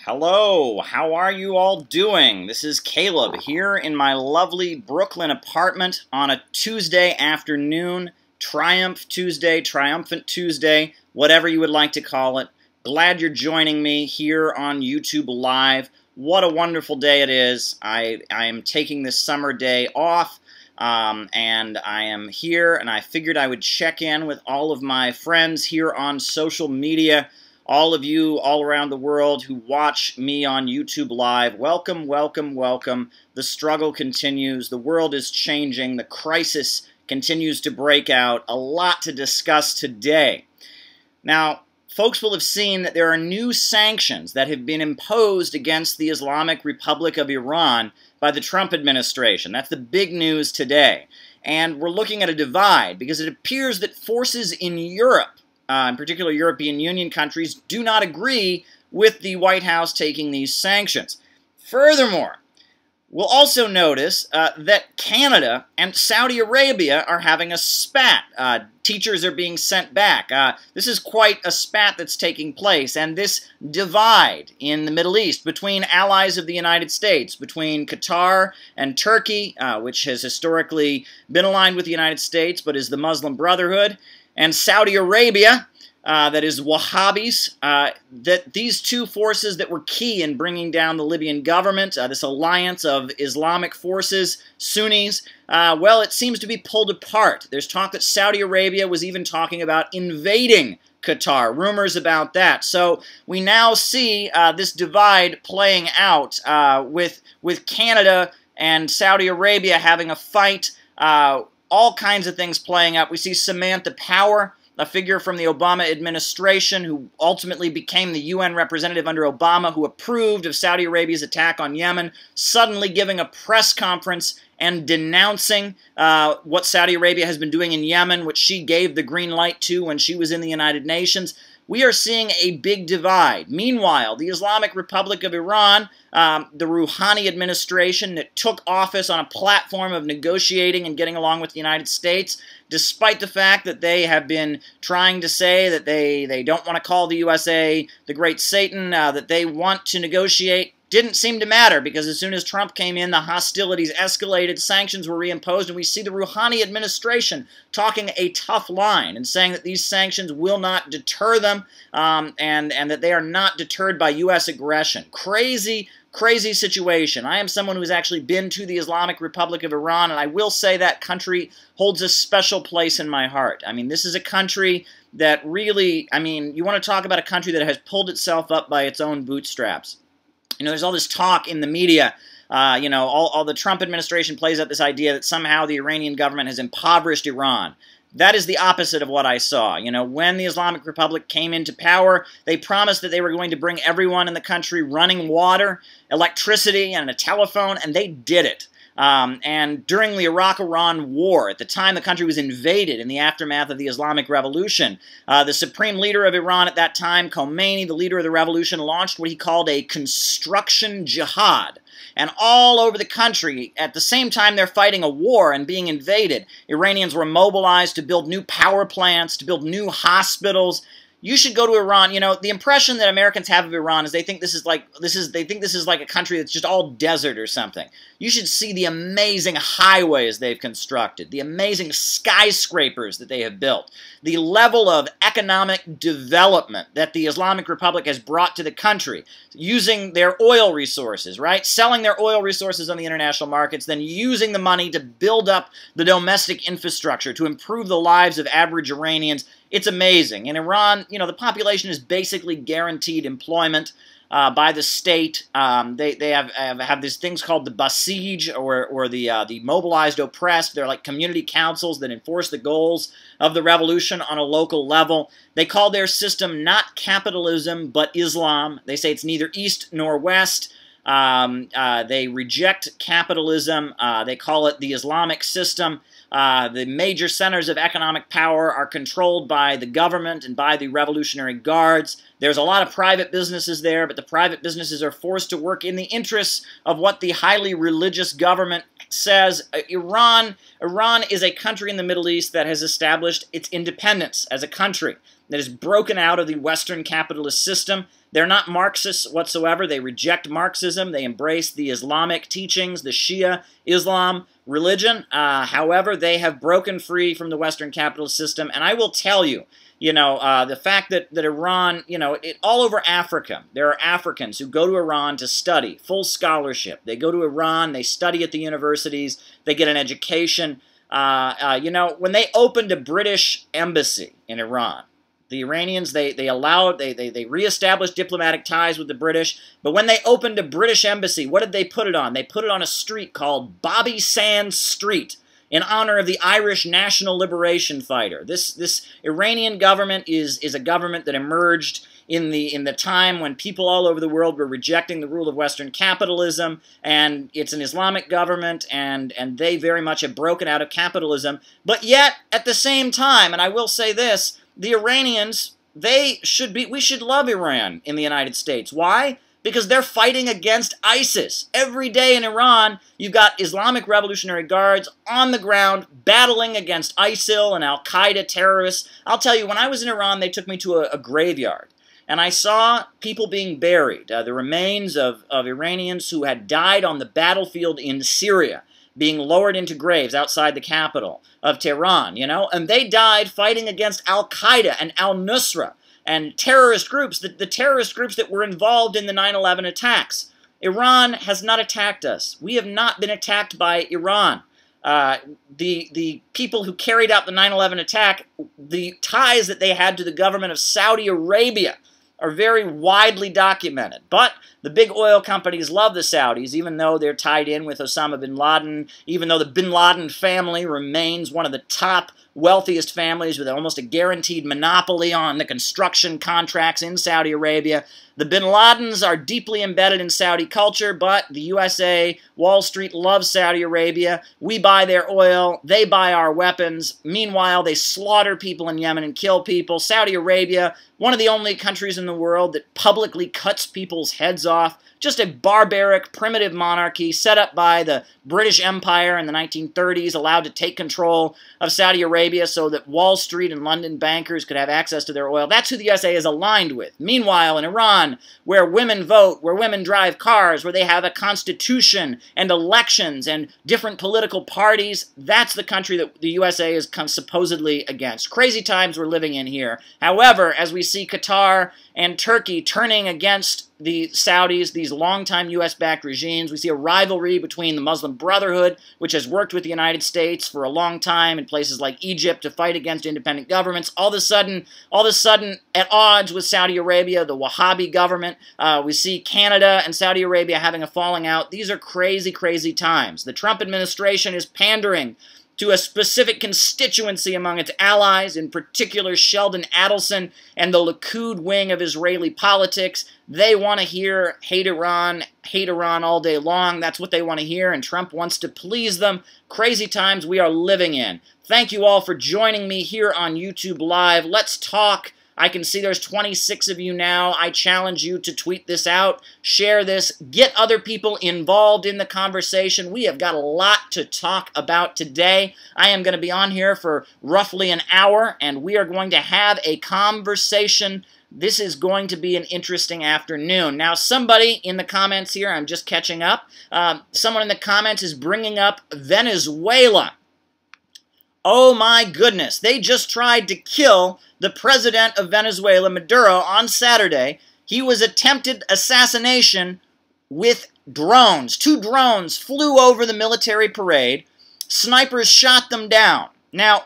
Hello, how are you all doing? This is Caleb here in my lovely Brooklyn apartment on a Tuesday afternoon, Triumph Tuesday, Triumphant Tuesday, whatever you would like to call it. Glad you're joining me here on YouTube Live. What a wonderful day it is. I am taking this summer day off, and I am here, and I figured I would check in with all of my friends here on social media. All of you all around the world who watch me on YouTube Live, welcome, welcome, welcome. The struggle continues. The world is changing. The crisis continues to break out. A lot to discuss today. Now, folks will have seen that there are new sanctions that have been imposed against the Islamic Republic of Iran by the Trump administration. That's the big news today. And we're looking at a divide because it appears that forces in Europe, in particular European Union countries, do not agree with the White House taking these sanctions. Furthermore, we'll also notice that Canada and Saudi Arabia are having a spat. Teachers are being sent back. This is quite a spat that's taking place, and this divide in the Middle East between allies of the United States, between Qatar and Turkey, which has historically been aligned with the United States but is the Muslim Brotherhood, and Saudi Arabia, that is Wahhabis, that these two forces that were key in bringing down the Libyan government, this alliance of Islamic forces, Sunnis, well, it seems to be pulled apart. There's talk that Saudi Arabia was even talking about invading Qatar, rumors about that. So we now see this divide playing out with Canada and Saudi Arabia having a fight, all kinds of things playing out. We see Samantha Power, a figure from the Obama administration who ultimately became the UN representative under Obama, who approved of Saudi Arabia's attack on Yemen, suddenly giving a press conference and denouncing what Saudi Arabia has been doing in Yemen, which she gave the green light to when she was in the United Nations. We are seeing a big divide. Meanwhile, the Islamic Republic of Iran, the Rouhani administration that took office on a platform of negotiating and getting along with the United States, despite the fact that they have been trying to say that they don't want to call the USA the Great Satan, that they want to negotiate, didn't seem to matter, because as soon as Trump came in, the hostilities escalated, sanctions were reimposed, and we see the Rouhani administration talking a tough line and saying that these sanctions will not deter them, and that they are not deterred by U.S. aggression. Crazy, crazy situation. I am someone who has actually been to the Islamic Republic of Iran, and I will say that country holds a special place in my heart. I mean, this is a country that really, I mean, you want to talk about a country that has pulled itself up by its own bootstraps. You know, there's all this talk in the media, you know, all the Trump administration plays out this idea that somehow the Iranian government has impoverished Iran. That is the opposite of what I saw. You know, when the Islamic Republic came into power, they promised that they were going to bring everyone in the country running water, electricity, and a telephone, and they did it. And during the Iraq-Iran war, at the time the country was invaded in the aftermath of the Islamic Revolution, the supreme leader of Iran at that time, Khomeini, the leader of the revolution, launched what he called a construction jihad. And all over the country, at the same time they're fighting a war and being invaded, Iranians were mobilized to build new power plants, to build new hospitals. You should go to Iran. You know, the impression that Americans have of Iran is they think this is like a country that's just all desert or something. You should see the amazing highways they've constructed, the amazing skyscrapers that they have built, the level of economic development that the Islamic Republic has brought to the country, using their oil resources, right? Selling their oil resources on the international markets, then using the money to build up the domestic infrastructure to improve the lives of average Iranians. It's amazing. In Iran, you know, the population is basically guaranteed employment by the state. They have these things called the Basij, or the mobilized oppressed. They're like community councils that enforce the goals of the revolution on a local level. They call their system not capitalism, but Islam. They say it's neither east nor west. They reject capitalism. They call it the Islamic system. The major centers of economic power are controlled by the government and by the Revolutionary Guards. There's a lot of private businesses there, but the private businesses are forced to work in the interests of what the highly religious government says. Iran is a country in the Middle East that has established its independence as a country, that has broken out of the Western capitalist system. They're not Marxists whatsoever. They reject Marxism. They embrace the Islamic teachings, the Shia Islam religion. However, they have broken free from the Western capitalist system. And I will tell you, the fact that Iran, all over Africa, there are Africans who go to Iran to study, full scholarship. They go to Iran, they study at the universities, they get an education. When they opened a British embassy in Iran, the Iranians, they reestablished diplomatic ties with the British, but when they opened a British embassy, what did they put it on? They put it on a street called Bobby Sands Street, in honor of the Irish national liberation fighter. This Iranian government is a government that emerged in the time when people all over the world were rejecting the rule of Western capitalism, and it's an Islamic government, and they very much have broken out of capitalism. But yet, at the same time, and I will say this, the Iranians, we should love Iran in the United States. Why? Because they're fighting against ISIS. Every day in Iran, you've got Islamic Revolutionary Guards on the ground battling against ISIL and Al-Qaeda terrorists. I'll tell you, when I was in Iran, they took me to a graveyard. And I saw people being buried, the remains of Iranians who had died on the battlefield in Syria, being lowered into graves outside the capital of Tehran, and they died fighting against Al-Qaeda and Al-Nusra and terrorist groups, the terrorist groups that were involved in the 9/11 attacks. Iran has not attacked us. We have not been attacked by Iran. The people who carried out the 9/11 attack, the ties that they had to the government of Saudi Arabia are very widely documented. But the big oil companies love the Saudis, even though they're tied in with Osama bin Laden, even though the bin Laden family remains one of the top wealthiest families with almost a guaranteed monopoly on the construction contracts in Saudi Arabia. The bin Ladens are deeply embedded in Saudi culture, but the USA, Wall Street loves Saudi Arabia. We buy their oil, they buy our weapons. Meanwhile, they slaughter people in Yemen and kill people. Saudi Arabia, one of the only countries in the world that publicly cuts people's heads off. Just a barbaric, primitive monarchy set up by the British Empire in the 1930s, allowed to take control of Saudi Arabia so that Wall Street and London bankers could have access to their oil. That's who the USA is aligned with. Meanwhile, in Iran, where women vote, where women drive cars, where they have a constitution and elections and different political parties, that's the country that the USA is supposedly against. Crazy times we're living in here. However, as we see Qatar and Turkey turning against the Saudis, these longtime U.S.-backed regimes. We see a rivalry between the Muslim Brotherhood, which has worked with the United States for a long time in places like Egypt to fight against independent governments. All of a sudden, at odds with Saudi Arabia, the Wahhabi government. We see Canada and Saudi Arabia having a falling out. These are crazy, crazy times. The Trump administration is pandering to a specific constituency among its allies, in particular Sheldon Adelson and the Likud wing of Israeli politics. They want to hear hate Iran all day long. That's what they want to hear, and Trump wants to please them. Crazy times we are living in. Thank you all for joining me here on YouTube Live. Let's talk. I can see there's 26 of you now. I challenge you to tweet this out, share this, get other people involved in the conversation. We have got a lot to talk about today. I am going to be on here for roughly an hour, and we are going to have a conversation. This is going to be an interesting afternoon. Now, somebody in the comments here, I'm just catching up, someone in the comments is bringing up Venezuela. Oh my goodness, they just tried to kill the president of Venezuela, Maduro, on Saturday. He was attempted assassination with drones. 2 drones flew over the military parade. Snipers shot them down. Now,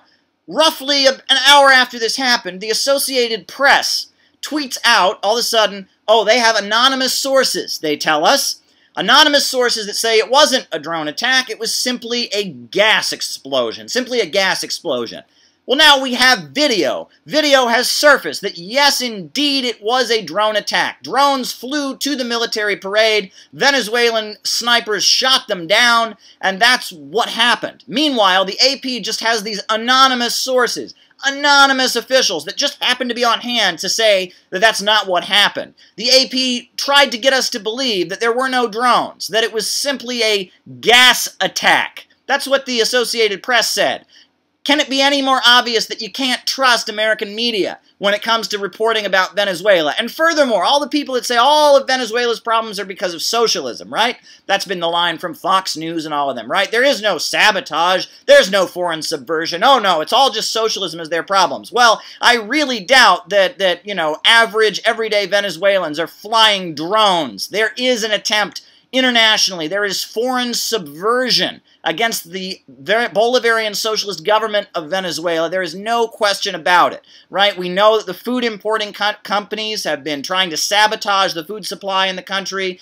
roughly an hour after this happened, the Associated Press tweets out, all of a sudden, oh, they have anonymous sources, they tell us. Anonymous sources that say it wasn't a drone attack, it was simply a gas explosion. Simply a gas explosion. Well, now we have video. Video has surfaced that yes, indeed, it was a drone attack. Drones flew to the military parade, Venezuelan snipers shot them down, and that's what happened. Meanwhile, the AP just has these anonymous sources, anonymous officials that just happen to be on hand to say that that's not what happened. The AP tried to get us to believe that there were no drones, that it was simply a gas attack. That's what the Associated Press said. Can it be any more obvious that you can't trust American media when it comes to reporting about Venezuela? And furthermore, all the people that say all of Venezuela's problems are because of socialism, right? That's been the line from Fox News and all of them, right? There is no sabotage. There's no foreign subversion. Oh, no, it's all just socialism as their problems. Well, I really doubt that you know, average, everyday Venezuelans are flying drones. There is an attempt internationally. There is foreign subversion against the Bolivarian socialist government of Venezuela. There is no question about it, right? We know that the food importing companies have been trying to sabotage the food supply in the country.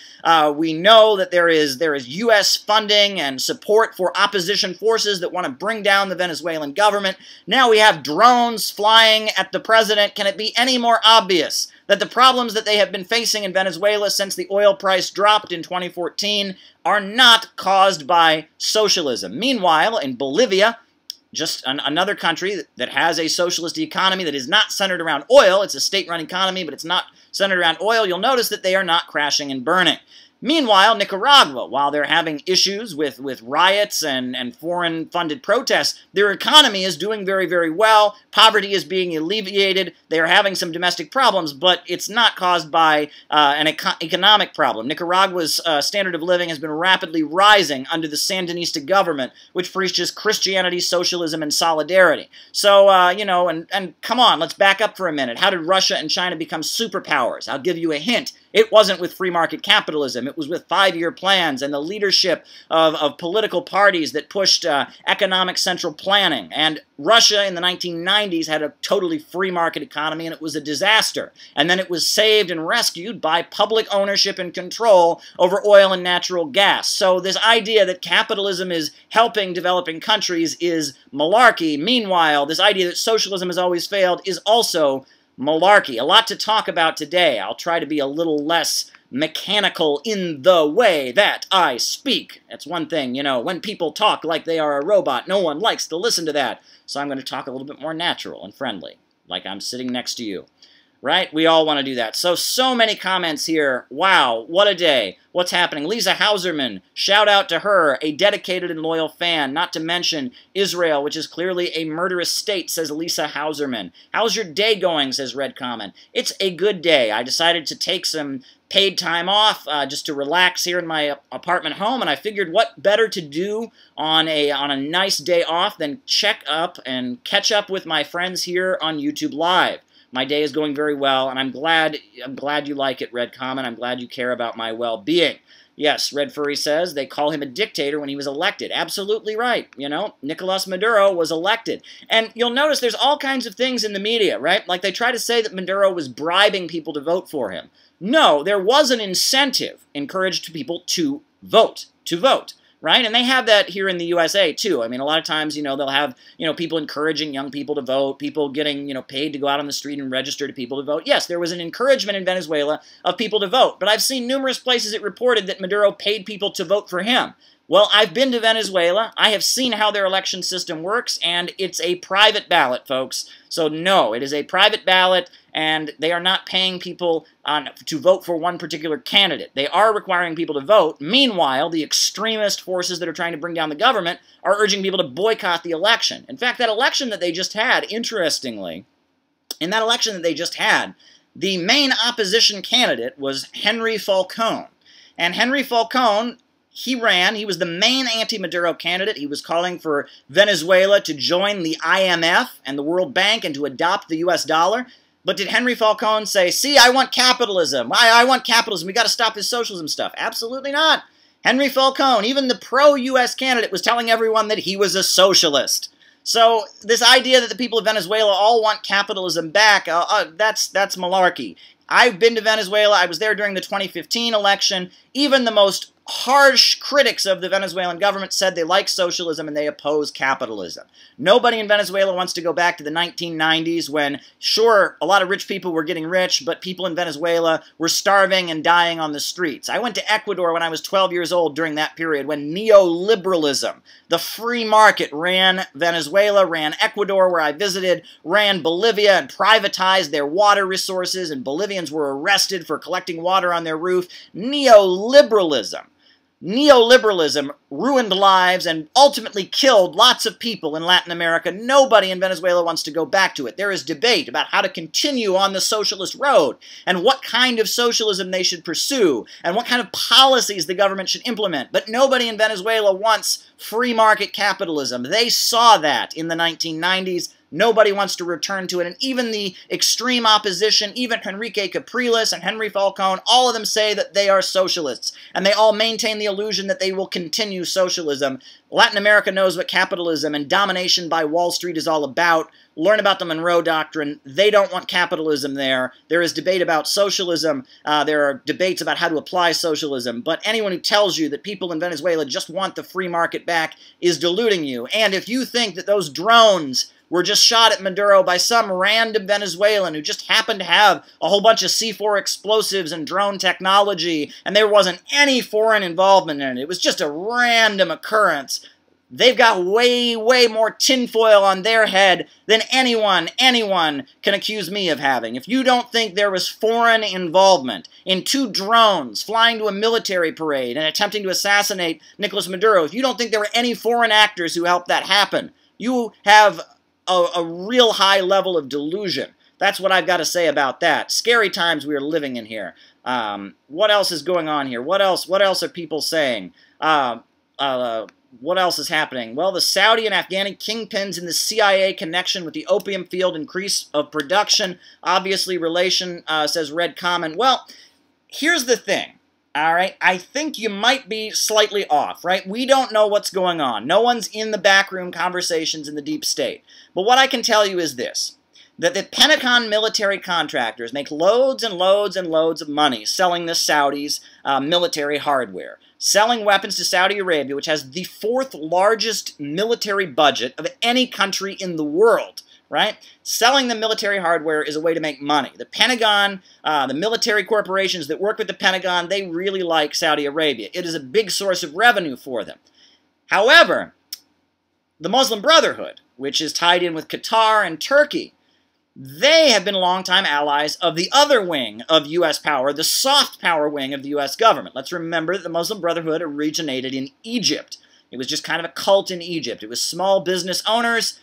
We know that there is U.S. funding and support for opposition forces that want to bring down the Venezuelan government. Now we have drones flying at the president. Can it be any more obvious that the problems that they have been facing in Venezuela since the oil price dropped in 2014 are not caused by socialism? Meanwhile, in Bolivia, just another country that has a socialist economy that is not centered around oil, it's a state-run economy, but it's not centered around oil, you'll notice that they are not crashing and burning. Meanwhile, Nicaragua, while they're having issues with riots and foreign-funded protests, their economy is doing very, very well. Poverty is being alleviated. They are having some domestic problems, but it's not caused by an economic problem. Nicaragua's standard of living has been rapidly rising under the Sandinista government, which preaches Christianity, socialism, and solidarity. So, you know, and come on, let's back up for a minute. How did Russia and China become superpowers? I'll give you a hint. It wasn't with free market capitalism. It was with 5-year plans and the leadership of political parties that pushed economic central planning. And Russia in the 1990s had a totally free market economy, and it was a disaster. And then it was saved and rescued by public ownership and control over oil and natural gas. So this idea that capitalism is helping developing countries is malarkey. Meanwhile, this idea that socialism has always failed is also malarkey. A lot to talk about today. I'll try to be a little less mechanical in the way that I speak. That's one thing, you know, when people talk like they are a robot, no one likes to listen to that. So I'm going to talk a little bit more natural and friendly, like I'm sitting next to you. Right? We all want to do that. So many comments here. Wow, what a day. What's happening? Lisa Hauserman, shout out to her, a dedicated and loyal fan, not to mention Israel, which is clearly a murderous state, says Lisa Hauserman. How's your day going, says Red Comment. It's a good day. I decided to take some paid time off just to relax here in my apartment home, and I figured what better to do on a nice day off than check up and catch up with my friends here on YouTube Live. My day is going very well, and I'm glad you like it, Red Comment. I'm glad you care about my well-being. Yes, Red Furry says they call him a dictator when he was elected. Absolutely right. You know, Nicolas Maduro was elected. And you'll notice there's all kinds of things in the media, right? Like they try to say that Maduro was bribing people to vote for him. No, there was an incentive encouraged people to vote. Right? And they have that here in the USA, too. I mean, a lot of times, you know, they'll have, you know, people encouraging young people to vote, people getting, you know, paid to go out on the street and register to people to vote. Yes, there was an encouragement in Venezuela of people to vote, but I've seen numerous places it reported that Maduro paid people to vote for him. Well, I've been to Venezuela, I have seen how their election system works, and it's a private ballot, folks. So no, it is a private ballot, and they are not paying people to vote for one particular candidate. They are requiring people to vote. Meanwhile, the extremist forces that are trying to bring down the government are urging people to boycott the election. In fact, that election that they just had, interestingly, in that election that they just had, the main opposition candidate was Henry Falcone. And Henry Falcone, he was the main anti-Maduro candidate. He was calling for Venezuela to join the IMF and the World Bank and to adopt the US dollar. But did Henry Falcone say, see, I want capitalism. I want capitalism. We got to stop this socialism stuff. Absolutely not. Henry Falcone, even the pro-US candidate, was telling everyone that he was a socialist. So this idea that the people of Venezuela all want capitalism back, that's malarkey. I've been to Venezuela. I was there during the 2015 election. Even the most harsh critics of the Venezuelan government said they like socialism and they oppose capitalism. Nobody in Venezuela wants to go back to the 1990s when, sure, a lot of rich people were getting rich, but people in Venezuela were starving and dying on the streets. I went to Ecuador when I was 12 years old during that period when neoliberalism, the free market, ran Venezuela, ran Ecuador where I visited, ran Bolivia and privatized their water resources, and Bolivians were arrested for collecting water on their roof. Neoliberalism. Neoliberalism ruined lives and ultimately killed lots of people in Latin America. Nobody in Venezuela wants to go back to it. There is debate about how to continue on the socialist road and what kind of socialism they should pursue and what kind of policies the government should implement. But nobody in Venezuela wants free market capitalism. They saw that in the 1990s. Nobody wants to return to it, and even the extreme opposition, even Henrique Capriles and Henry Falcone, all of them say that they are socialists, and they all maintain the illusion that they will continue socialism. Latin America knows what capitalism and domination by Wall Street is all about. Learn about the Monroe Doctrine. They don't want capitalism there. There is debate about socialism. There are debates about how to apply socialism. But anyone who tells you that people in Venezuela just want the free market back is deluding you. And if you think that those drones were just shot at Maduro by some random Venezuelan who just happened to have a whole bunch of C4 explosives and drone technology, and there wasn't any foreign involvement in it, it was just a random occurrence, they've got way, way more tinfoil on their head than anyone can accuse me of having. If you don't think there was foreign involvement in 2 drones flying to a military parade and attempting to assassinate Nicolas Maduro, if you don't think there were any foreign actors who helped that happen, you have a real high level of delusion. That's what I've got to say about that. Scary times we are living in here. What else is going on here? What else are people saying? What else is happening? Well, the Saudi and Afghani kingpins in the CIA connection with the opium field, increase of production, obviously relation, says Red Comment. Well, here's the thing. All right, I think you might be slightly off, right? We don't know what's going on. No one's in the backroom conversations in the deep state. But what I can tell you is this, that the Pentagon military contractors make loads and loads and loads of money selling the Saudis military hardware, selling weapons to Saudi Arabia, which has the 4th largest military budget of any country in the world. Right? Selling the military hardware is a way to make money. The Pentagon, the military corporations that work with the Pentagon, they really like Saudi Arabia. It is a big source of revenue for them. However, the Muslim Brotherhood, which is tied in with Qatar and Turkey, they have been longtime allies of the other wing of U.S. power, the soft power wing of the U.S. government. Let's remember that the Muslim Brotherhood originated in Egypt. It was just kind of a cult in Egypt. It was small business owners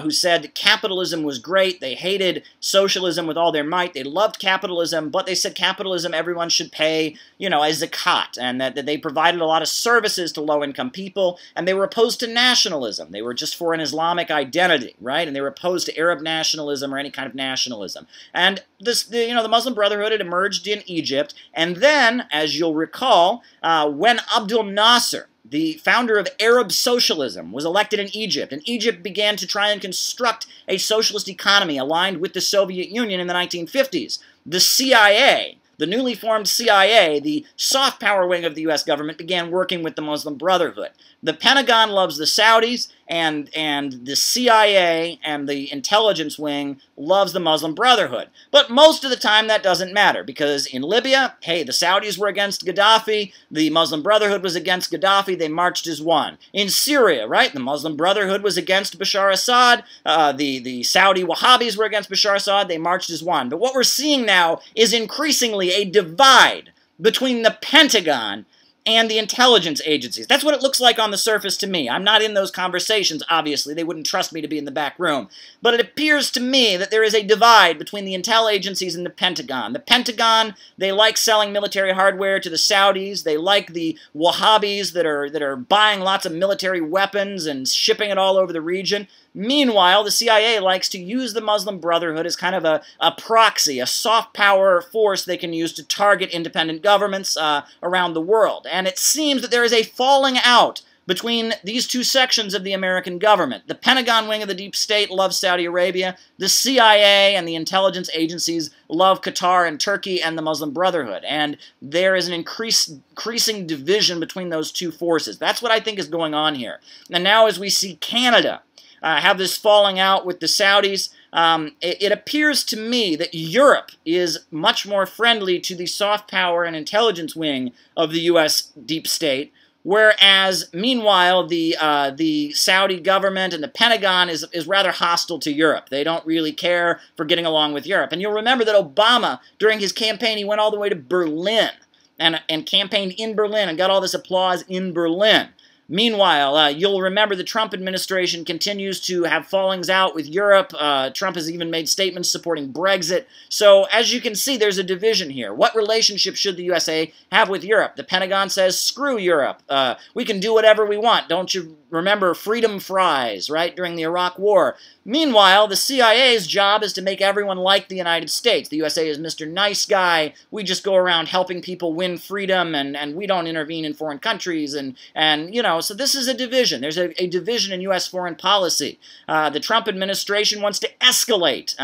who said capitalism was great. They hated socialism with all their might. They loved capitalism, but they said capitalism, everyone should pay, you know, a zakat, and that they provided a lot of services to low-income people, and they were opposed to nationalism. They were just for an Islamic identity, right? And they were opposed to Arab nationalism or any kind of nationalism. And the Muslim Brotherhood had emerged in Egypt, and then, as you'll recall, when Abdel Nasser, the founder of Arab socialism, was elected in Egypt, and Egypt began to try and construct a socialist economy aligned with the Soviet Union in the 1950s. The CIA, the newly formed CIA, the soft power wing of the U.S. government, began working with the Muslim Brotherhood. The Pentagon loves the Saudis, and the CIA and the intelligence wing loves the Muslim Brotherhood. But most of the time that doesn't matter, because in Libya, hey, the Saudis were against Gaddafi, the Muslim Brotherhood was against Gaddafi, they marched as one. In Syria, right, the Muslim Brotherhood was against Bashar Assad, the Saudi Wahhabis were against Bashar Assad, they marched as one. But what we're seeing now is increasingly a divide between the Pentagon and the intelligence agencies. That's what it looks like on the surface to me. I'm not in those conversations, obviously. They wouldn't trust me to be in the back room. But it appears to me that there is a divide between the intel agencies and the Pentagon. The Pentagon, they like selling military hardware to the Saudis. They like the Wahhabis that are buying lots of military weapons and shipping it all over the region. Meanwhile, the CIA likes to use the Muslim Brotherhood as kind of a proxy, a soft power force they can use to target independent governments around the world. And it seems that there is a falling out between these two sections of the American government. The Pentagon wing of the deep state loves Saudi Arabia. The CIA and the intelligence agencies love Qatar and Turkey and the Muslim Brotherhood. And there is an increasing division between those two forces. That's what I think is going on here. And now as we see Canada have this falling out with the Saudis, it appears to me that Europe is much more friendly to the soft power and intelligence wing of the U.S. deep state, whereas, meanwhile, the Saudi government and the Pentagon is rather hostile to Europe. They don't really care for getting along with Europe. And you'll remember that Obama, during his campaign, he went all the way to Berlin and campaigned in Berlin and got all this applause in Berlin. Meanwhile, you'll remember the Trump administration continues to have fallings out with Europe. Trump has even made statements supporting Brexit. So, as you can see, there's a division here. What relationship should the USA have with Europe? The Pentagon says, screw Europe. We can do whatever we want. Don't you remember freedom fries, right, during the Iraq War? Meanwhile, the CIA's job is to make everyone like the United States. The USA is Mr. Nice Guy. We just go around helping people win freedom, and we don't intervene in foreign countries, and you know, so this is a division. There's a division in U.S. foreign policy. The Trump administration wants to escalate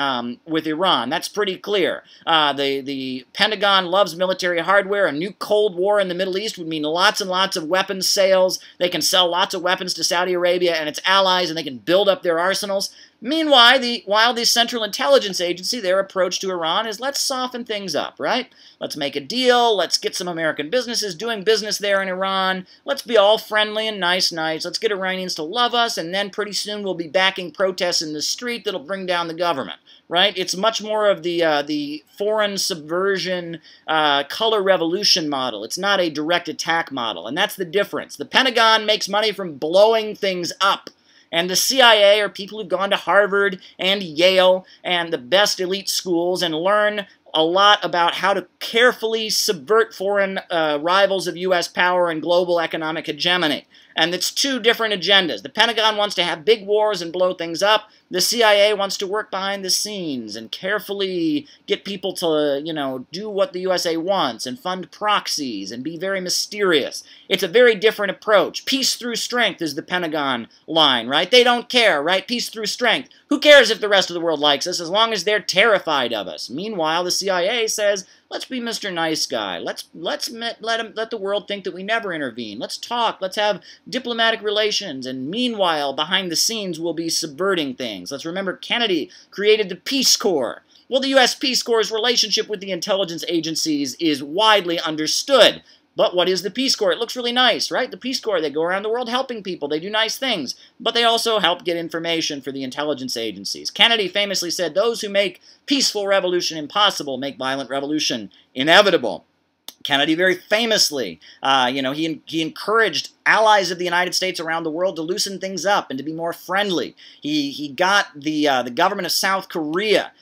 with Iran. That's pretty clear. The Pentagon loves military hardware. A new Cold War in the Middle East would mean lots and lots of weapons sales. They can sell lots of weapons to Saudi Arabia and its allies, and they can build up their arsenals. Meanwhile, the Central Intelligence Agency, their approach to Iran is let's soften things up, right? Let's make a deal. Let's get some American businesses doing business there in Iran. Let's be all friendly and nice. Let's get Iranians to love us, and then pretty soon we'll be backing protests in the street that'll bring down the government, right? It's much more of the foreign subversion, color revolution model. It's not a direct attack model, and that's the difference. The Pentagon makes money from blowing things up. And the CIA are people who've gone to Harvard and Yale and the best elite schools and learn a lot about how to carefully subvert foreign rivals of U.S. power and global economic hegemony. And it's two different agendas. The Pentagon wants to have big wars and blow things up. The CIA wants to work behind the scenes and carefully get people to, you know, do what the USA wants and fund proxies and be very mysterious. It's a very different approach. Peace through strength is the Pentagon line, right? They don't care, right? Peace through strength. Who cares if the rest of the world likes us as long as they're terrified of us? Meanwhile, the CIA says, let's be Mr. Nice Guy. Let's let the world think that we never intervene. Let's talk. Let's have diplomatic relations. And meanwhile, behind the scenes, we'll be subverting things. Let's remember Kennedy created the Peace Corps. Well, the U.S. Peace Corps' relationship with the intelligence agencies is widely understood. But what is the Peace Corps? It looks really nice, right? The Peace Corps, they go around the world helping people. They do nice things. But they also help get information for the intelligence agencies. Kennedy famously said, those who make peaceful revolution impossible make violent revolution inevitable. Kennedy very famously, he encouraged allies of the United States around the world to loosen things up and to be more friendly. He got the government of South Korea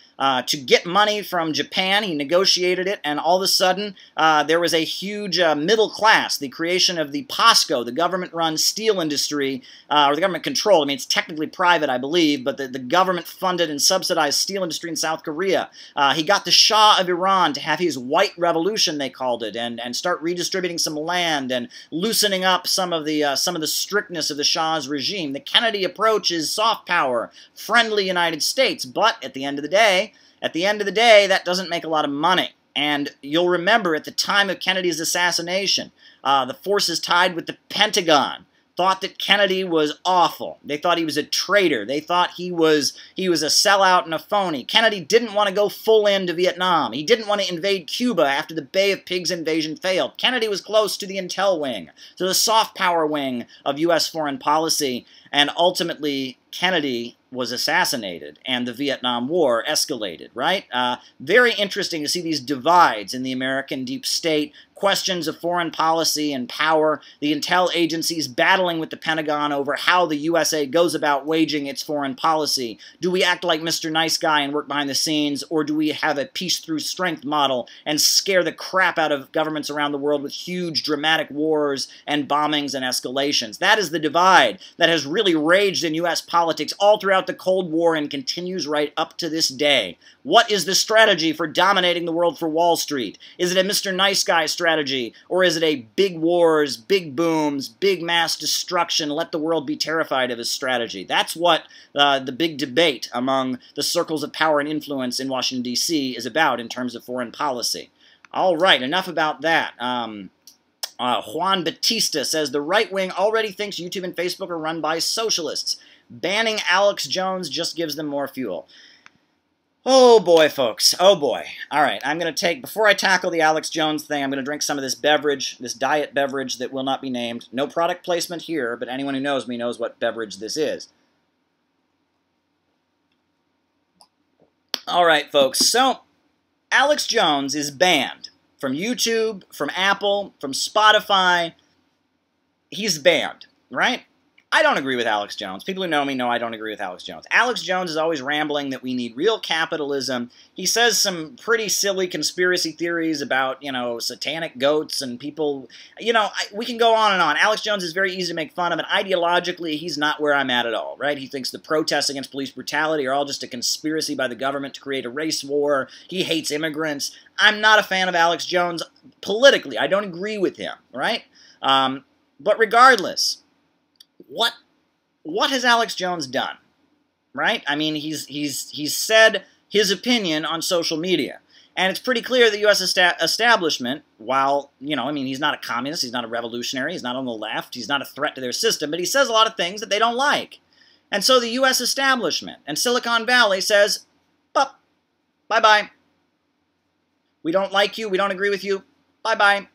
to get money from Japan. He negotiated it, and all of a sudden, there was a huge middle class, the creation of the POSCO, the government-run steel industry, or the government-controlled. I mean, it's technically private, I believe, but the government-funded and subsidized steel industry in South Korea. He got the Shah of Iran to have his white revolution, they called it, and start redistributing some land and loosening up some of the strictness of the Shah's regime. The Kennedy approach is soft power, friendly United States, but at the end of the day, that doesn't make a lot of money. And you'll remember at the time of Kennedy's assassination, the forces tied with the Pentagon thought that Kennedy was awful. They thought he was a traitor. They thought he was a sellout and a phony. Kennedy didn't want to go full into Vietnam. He didn't want to invade Cuba after the Bay of Pigs invasion failed. Kennedy was close to the intel wing, to the soft power wing of U.S. foreign policy, and ultimately Kennedy was assassinated and the Vietnam War escalated, right? Very interesting to see these divides in the American deep state, questions of foreign policy and power, the intel agencies battling with the Pentagon over how the USA goes about waging its foreign policy. Do we act like Mr. Nice Guy and work behind the scenes, or do we have a peace through strength model and scare the crap out of governments around the world with huge dramatic wars and bombings and escalations? That is the divide that has really raged in U.S. politics all throughout the Cold War and continues right up to this day. What is the strategy for dominating the world for Wall Street? Is it a Mr. Nice Guy strategy, or is it a big wars, big booms, big mass destruction, let the world be terrified of his strategy? That's what the big debate among the circles of power and influence in Washington, D.C. is about in terms of foreign policy. All right, enough about that. Juan Batista says, the right wing already thinks YouTube and Facebook are run by socialists. Banning Alex Jones just gives them more fuel. Oh boy, folks. Oh boy. All right, I'm going to take, before I tackle the Alex Jones thing, I'm going to drink some of this beverage, this diet beverage that will not be named. No product placement here, but anyone who knows me knows what beverage this is. All right, folks. So, Alex Jones is banned from YouTube, from Apple, from Spotify. He's banned, right? I don't agree with Alex Jones. People who know me know I don't agree with Alex Jones. Alex Jones is always rambling that we need real capitalism. He says some pretty silly conspiracy theories about, satanic goats and people. We can go on and on. Alex Jones is very easy to make fun of, and ideologically, he's not where I'm at all, right? He thinks the protests against police brutality are all just a conspiracy by the government to create a race war. He hates immigrants. I'm not a fan of Alex Jones politically. I don't agree with him, right? But regardless, what has Alex Jones done, right? I mean, he's said his opinion on social media, and it's pretty clear the U.S. establishment, while, he's not a communist, he's not a revolutionary, he's not on the left, he's not a threat to their system, but he says a lot of things that they don't like. And so the U.S. establishment and Silicon Valley says, bye-bye. We don't like you, we don't agree with you, bye-bye.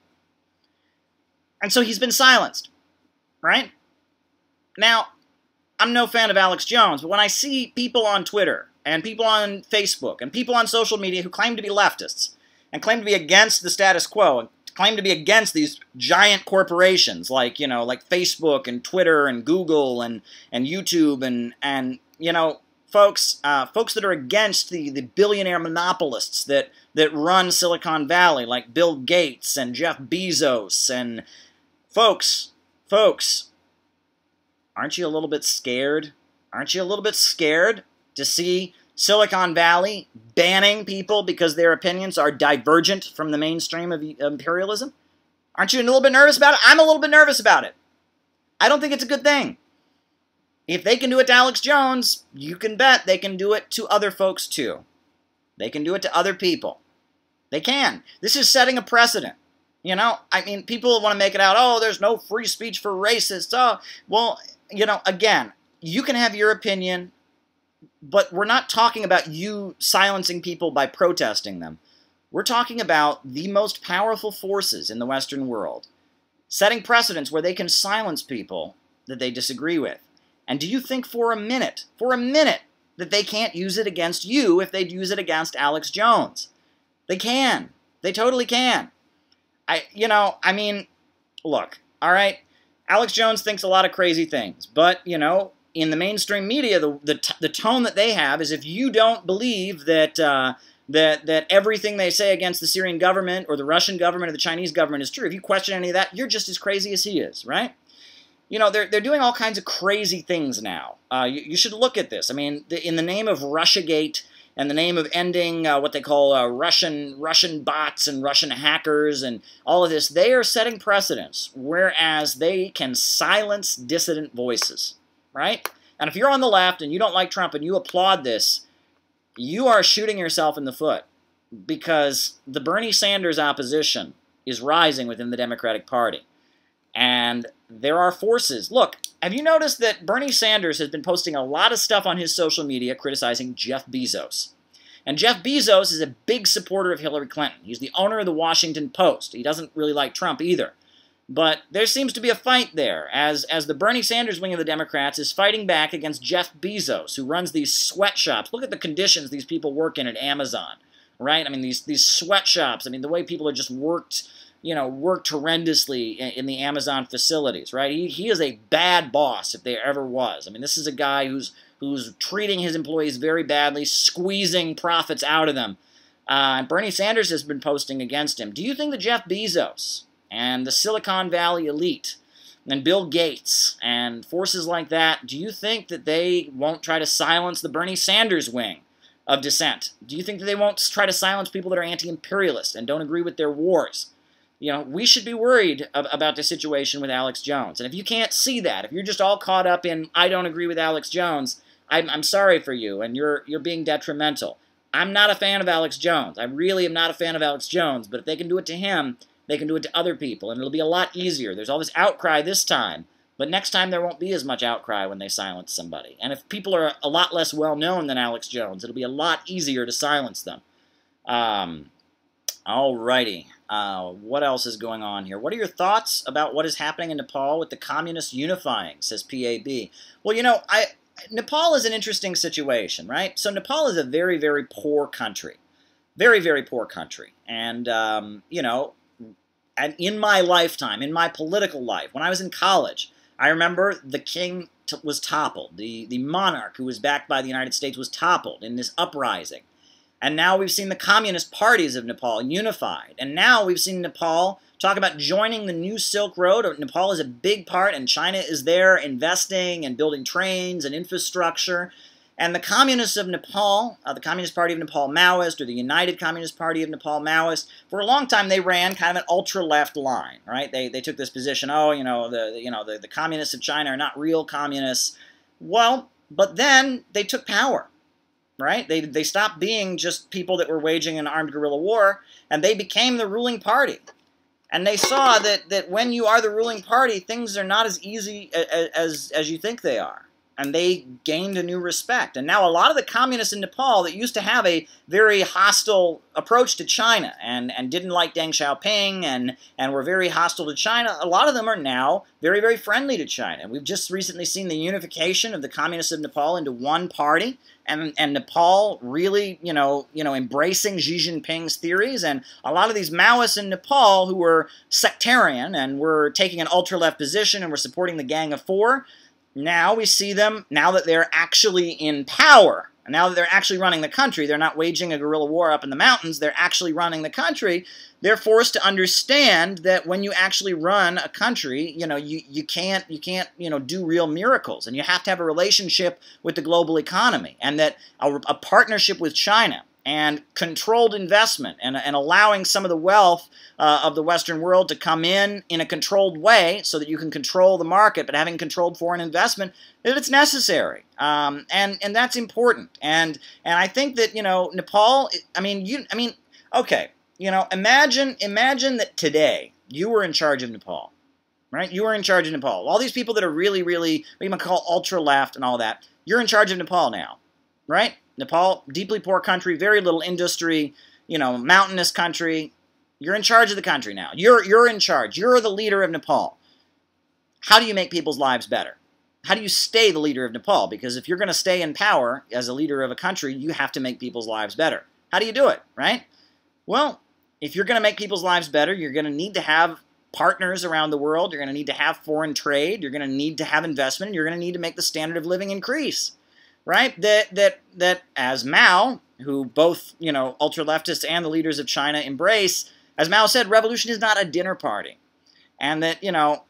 And so he's been silenced, right? Now, I'm no fan of Alex Jones, but when I see people on Twitter and people on Facebook and people on social media who claim to be leftists and claim to be against the status quo and claim to be against these giant corporations like Facebook and Twitter and Google and YouTube and folks that are against the billionaire monopolists that run Silicon Valley, like Bill Gates and Jeff Bezos, and folks, aren't you a little bit scared? Aren't you a little bit scared to see Silicon Valley banning people because their opinions are divergent from the mainstream of imperialism? Aren't you a little bit nervous about it? I'm a little bit nervous about it. I don't think it's a good thing. If they can do it to Alex Jones, you can bet they can do it to other folks too. They can do it to other people. They can. This is setting a precedent. People want to make it out, oh, there's no free speech for racists. Oh, well, again, you can have your opinion, but we're not talking about you silencing people by protesting them. We're talking about the most powerful forces in the Western world setting precedents where they can silence people that they disagree with. And do you think for a minute, that they can't use it against you if they use it against Alex Jones? They can. They totally can. Look, all right, Alex Jones thinks a lot of crazy things, but, in the mainstream media, the tone that they have is if you don't believe that everything they say against the Syrian government or the Russian government or the Chinese government is true, if you question any of that, you're just as crazy as he is, right? They're doing all kinds of crazy things now. You should look at this. In the name of Russiagate, and the name of ending what they call Russian bots and Russian hackers and all of this, they are setting precedents, whereas they can silence dissident voices, right? And if you're on the left and you don't like Trump and you applaud this, you are shooting yourself in the foot, because the Bernie Sanders opposition is rising within the Democratic Party. And there are forces. Look, have you noticed that Bernie Sanders has been posting a lot of stuff on his social media criticizing Jeff Bezos? And Jeff Bezos is a big supporter of Hillary Clinton. He's the owner of the Washington Post. He doesn't really like Trump either. But there seems to be a fight there, as the Bernie Sanders wing of the Democrats is fighting back against Jeff Bezos, who runs these sweatshops. Look at the conditions these people work in at Amazon, right? These sweatshops, the way people are just worked horrendously in the Amazon facilities, right? He is a bad boss if there ever was. This is a guy who's treating his employees very badly, squeezing profits out of them. And Bernie Sanders has been posting against him. Do you think that Jeff Bezos and the Silicon Valley elite and Bill Gates and forces like that, do you think that they won't try to silence the Bernie Sanders wing of dissent? Do you think that they won't try to silence people that are anti-imperialist and don't agree with their wars? We should be worried about the situation with Alex Jones. And if you can't see that, if you're just all caught up in, I don't agree with Alex Jones, I'm sorry for you, and you're being detrimental. I'm not a fan of Alex Jones. I really am not a fan of Alex Jones, but if they can do it to him, they can do it to other people, and it'll be a lot easier. There's all this outcry this time, but next time there won't be as much outcry when they silence somebody. And if people are a lot less well-known than Alex Jones, it'll be a lot easier to silence them. Alrighty. What else is going on here? What are your thoughts about what is happening in Nepal with the communists unifying, says PAB. Well, Nepal is an interesting situation, right? So Nepal is a very, very poor country. Very, very poor country. And, you know, and in my lifetime, in my political life, when I was in college, I remember the king was toppled. The monarch who was backed by the United States was toppled in this uprising. And now we've seen the communist parties of Nepal unified. And now we've seen Nepal talk about joining the new Silk Road. Nepal is a big part, and China is there investing and building trains and infrastructure. And the communists of Nepal, the Communist Party of Nepal Maoist, or the United Communist Party of Nepal Maoist, for a long time they ran kind of an ultra-left line, right? They took this position, oh, you know, the communists of China are not real communists. Well, but then they took power, right? They stopped being just people that were waging an armed guerrilla war, and they became the ruling party. And they saw that when you are the ruling party, things are not as easy as you think they are. And they gained a new respect. And now a lot of the communists in Nepal that used to have a very hostile approach to China and didn't like Deng Xiaoping and were very hostile to China, a lot of them are now very, very friendly to China. We've just recently seen the unification of the communists of Nepal into one party, and Nepal really, you know, embracing Xi Jinping's theories. And a lot of these Maoists in Nepal who were sectarian and were taking an ultra-left position and were supporting the Gang of Four, now we see them, now that they're actually in power, and now that they're actually running the country, they're not waging a guerrilla war up in the mountains, they're actually running the country, they're forced to understand that when you actually run a country, you know, you can't, you know, do real miracles, and you have to have a relationship with the global economy, and that a partnership with China and controlled investment and allowing some of the wealth of the Western world to come in a controlled way so that you can control the market, but having controlled foreign investment, that it's necessary. And that's important. And I think that, you know, Nepal, okay, you know, imagine that today you were in charge of Nepal, right? You were in charge of Nepal. All these people that are really, really, what you might call ultra-left and all that, you're in charge of Nepal now, right? Nepal, deeply poor country, very little industry, you know, mountainous country. You're in charge of the country now. You're in charge. You're the leader of Nepal. How do you make people's lives better? How do you stay the leader of Nepal? Because if you're going to stay in power as a leader of a country, you have to make people's lives better. How do you do it, right? Well, if you're going to make people's lives better, you're going to need to have partners around the world. You're going to need to have foreign trade. You're going to need to have investment. And you're going to need to make the standard of living increase. Right? That as Mao, who both, you know, ultra-leftists and the leaders of China embrace, as Mao said, revolution is not a dinner party. And that, you know,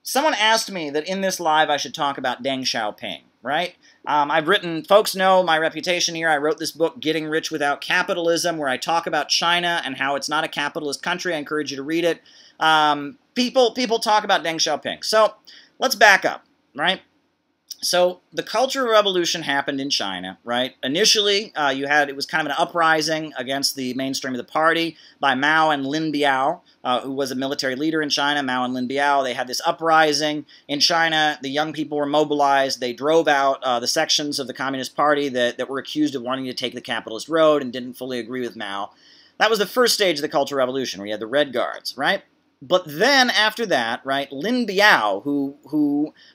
someone asked me that in this live I should talk about Deng Xiaoping, right? I've written, folks know my reputation here. I wrote this book, Getting Rich Without Capitalism, where I talk about China and how it's not a capitalist country. I encourage you to read it. People talk about Deng Xiaoping. So let's back up, right? So the Cultural Revolution happened in China, right? Initially, it was kind of an uprising against the mainstream of the party by Mao and Lin Biao, who was a military leader in China. Mao and Lin Biao, they had this uprising in China. The young people were mobilized. They drove out the sections of the Communist Party that were accused of wanting to take the capitalist road and didn't fully agree with Mao. That was the first stage of the Cultural Revolution, where you had the Red Guards, right? But then after that, right, Lin Biao, who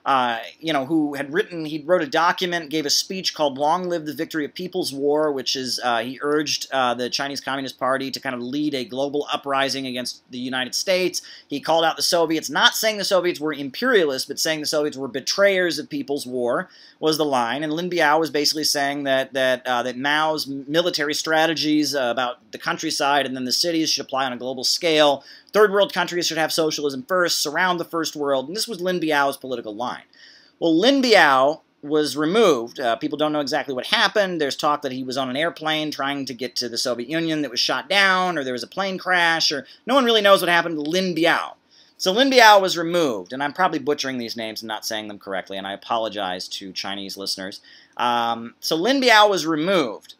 he wrote a document, gave a speech called "Long Live the Victory of People's War," which is he urged the Chinese Communist Party to kind of lead a global uprising against the United States. He called out the Soviets, not saying the Soviets were imperialists, but saying the Soviets were betrayers of people's war, was the line. And Lin Biao was basically saying that Mao's military strategies about the countryside and then the cities should apply on a global scale. Third world countries should have socialism first, surround the first world, and this was Lin Biao's political line. Well, Lin Biao was removed. People don't know exactly what happened. There's talk that he was on an airplane trying to get to the Soviet Union that was shot down, or there was a plane crash, or no one really knows what happened to Lin Biao. So Lin Biao was removed, and I'm probably butchering these names and not saying them correctly, and I apologize to Chinese listeners. So Lin Biao was removed.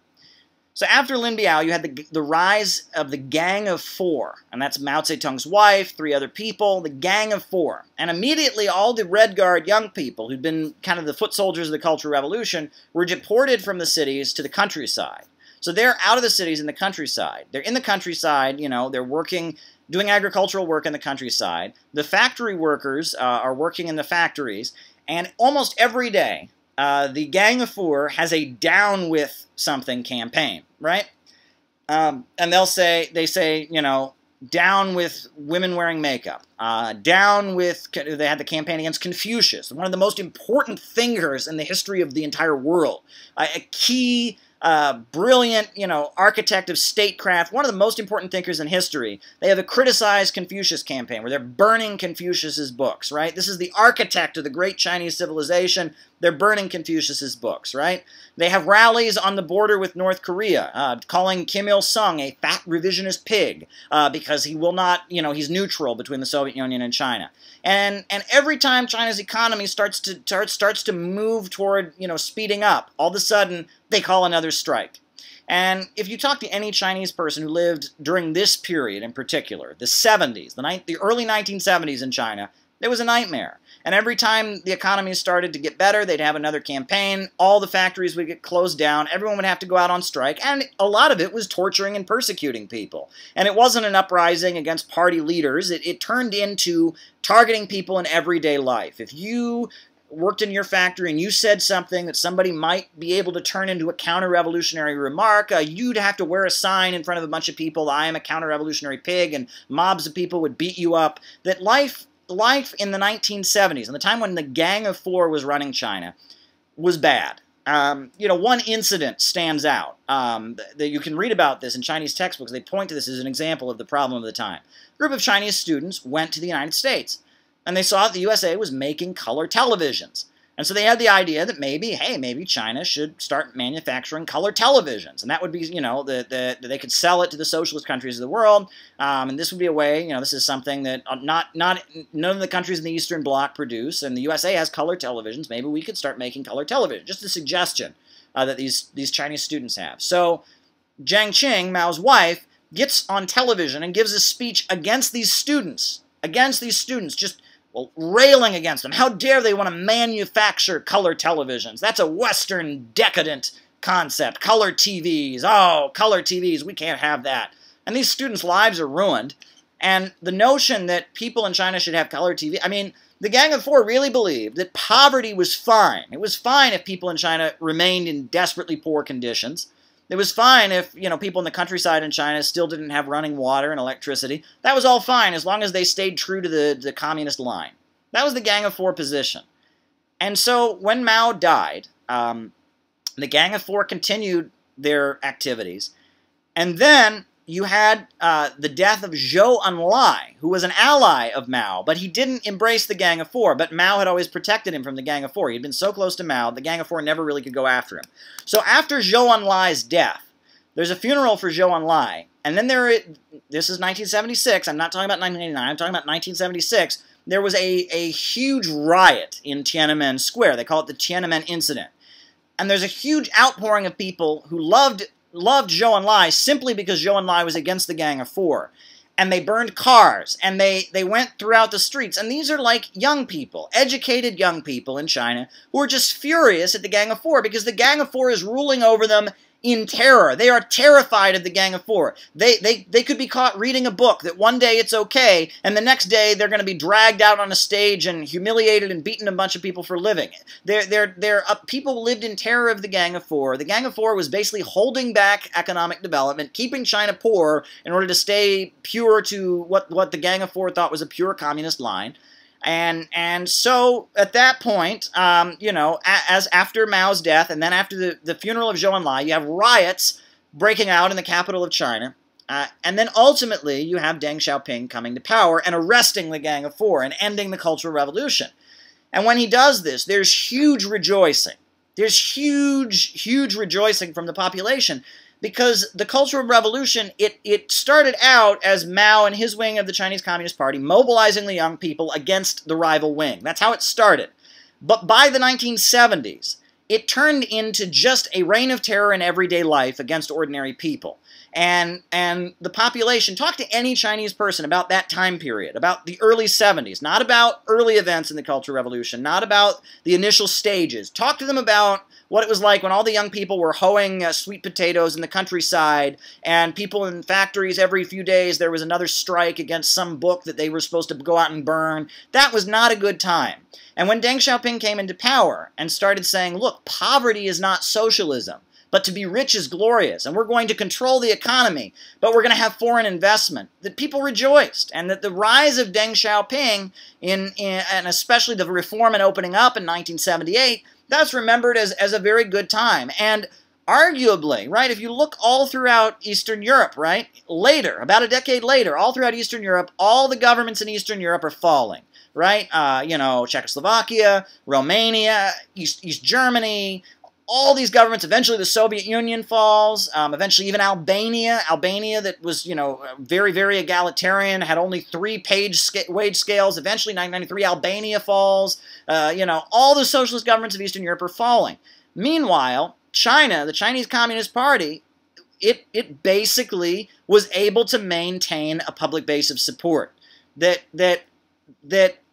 So after Lin Biao, you had the rise of the Gang of Four, and that's Mao Zedong's wife, 3 other people, the Gang of Four. And immediately all the Red Guard young people who'd been kind of the foot soldiers of the Cultural Revolution were deported from the cities to the countryside. So they're out of the cities in the countryside. They're in the countryside, you know, they're working, doing agricultural work in the countryside. The factory workers are working in the factories, and almost every day, the Gang of Four has a down with something campaign, right? And they say, you know, down with women wearing makeup, down with, they had the campaign against Confucius, one of the most important thinkers in the history of the entire world, a key, brilliant, you know, architect of statecraft, one of the most important thinkers in history. They have a criticized Confucius campaign where they're burning Confucius's books, right? This is the architect of the great Chinese civilization. They're burning Confucius's books, right? They have rallies on the border with North Korea, calling Kim Il-sung a fat revisionist pig because he will not, you know, he's neutral between the Soviet Union and China. And every time China's economy starts to move toward, you know, speeding up, all of a sudden they call another strike. And if you talk to any Chinese person who lived during this period in particular, the 70s, the early 1970s in China, it was a nightmare. And every time the economy started to get better, they'd have another campaign, all the factories would get closed down, everyone would have to go out on strike, and a lot of it was torturing and persecuting people. And it wasn't an uprising against party leaders, it turned into targeting people in everyday life. If you worked in your factory and you said something that somebody might be able to turn into a counter-revolutionary remark, you'd have to wear a sign in front of a bunch of people, I am a counter-revolutionary pig, and mobs of people would beat you up. That life in the 1970s, and the time when the Gang of Four was running China, was bad. You know, one incident stands out. That you can read about this in Chinese textbooks. They point to this as an example of the problem of the time. A group of Chinese students went to the United States, and they saw that the USA was making color televisions. And so they had the idea that maybe, hey, maybe China should start manufacturing color televisions. And that would be, you know, they could sell it to the socialist countries of the world. And this would be a way, you know, this is something that none of the countries in the Eastern Bloc produce. And the USA has color televisions. Maybe we could start making color television. Just a suggestion that these Chinese students have. So Jiang Qing, Mao's wife, gets on television and gives a speech against these students. Just railing against them. How dare they want to manufacture color televisions? That's a Western decadent concept. Color TVs. Oh, color TVs. We can't have that. And these students' lives are ruined. And the notion that people in China should have color TV, I mean, the Gang of Four really believed that poverty was fine. It was fine if people in China remained in desperately poor conditions. It was fine if, you know, people in the countryside in China still didn't have running water and electricity. That was all fine as long as they stayed true to the communist line. That was the Gang of Four position. And so when Mao died, the Gang of Four continued their activities. And then you had the death of Zhou Enlai, who was an ally of Mao, but he didn't embrace the Gang of Four. But Mao had always protected him from the Gang of Four. He'd been so close to Mao, the Gang of Four never really could go after him. So after Zhou Enlai's death, there's a funeral for Zhou Enlai, and then this is 1976, I'm not talking about 1989, I'm talking about 1976, there was a huge riot in Tiananmen Square. They call it the Tiananmen Incident. And there's a huge outpouring of people who loved Zhou Enlai simply because Zhou Enlai was against the Gang of Four. And they burned cars, and they went throughout the streets. And these are like young people, educated young people in China, who are just furious at the Gang of Four because the Gang of Four is ruling over them in terror. They are terrified of the Gang of Four. They could be caught reading a book that one day it's okay, and the next day they're going to be dragged out on a stage and humiliated and beaten a bunch of people for a living. People lived in terror of the Gang of Four. The Gang of Four was basically holding back economic development, keeping China poor in order to stay pure to what the Gang of Four thought was a pure communist line. And so at that point, you know, as after Mao's death and then after the funeral of Zhou Enlai, you have riots breaking out in the capital of China. And then ultimately you have Deng Xiaoping coming to power and arresting the Gang of Four and ending the Cultural Revolution. And when he does this, there's huge rejoicing. There's huge rejoicing from the population. Because the Cultural Revolution, it started out as Mao and his wing of the Chinese Communist Party mobilizing the young people against the rival wing. That's how it started. But by the 1970s, it turned into just a reign of terror in everyday life against ordinary people. And the population, talk to any Chinese person about that time period, about the early 70s, not about early events in the Cultural Revolution, not about the initial stages. Talk to them about what it was like when all the young people were hoeing sweet potatoes in the countryside, and people in factories every few days there was another strike against some book that they were supposed to go out and burn. That was not a good time. And when Deng Xiaoping came into power and started saying, look, poverty is not socialism. but to be rich is glorious, and we're going to control the economy, but we're going to have foreign investment, that people rejoiced, and that the rise of Deng Xiaoping, and especially the reform and opening up in 1978, that's remembered as a very good time. And arguably, right, if you look all throughout Eastern Europe, right, later, about a decade later, all throughout Eastern Europe, all the governments in Eastern Europe are falling, right? You know, Czechoslovakia, Romania, East Germany, all these governments, eventually the Soviet Union falls, eventually even Albania that was, you know, very, very egalitarian, had only 3 wage scales, eventually 1993 Albania falls, you know, all the socialist governments of Eastern Europe are falling. Meanwhile, China, the Chinese Communist Party, it basically was able to maintain a public base of support. That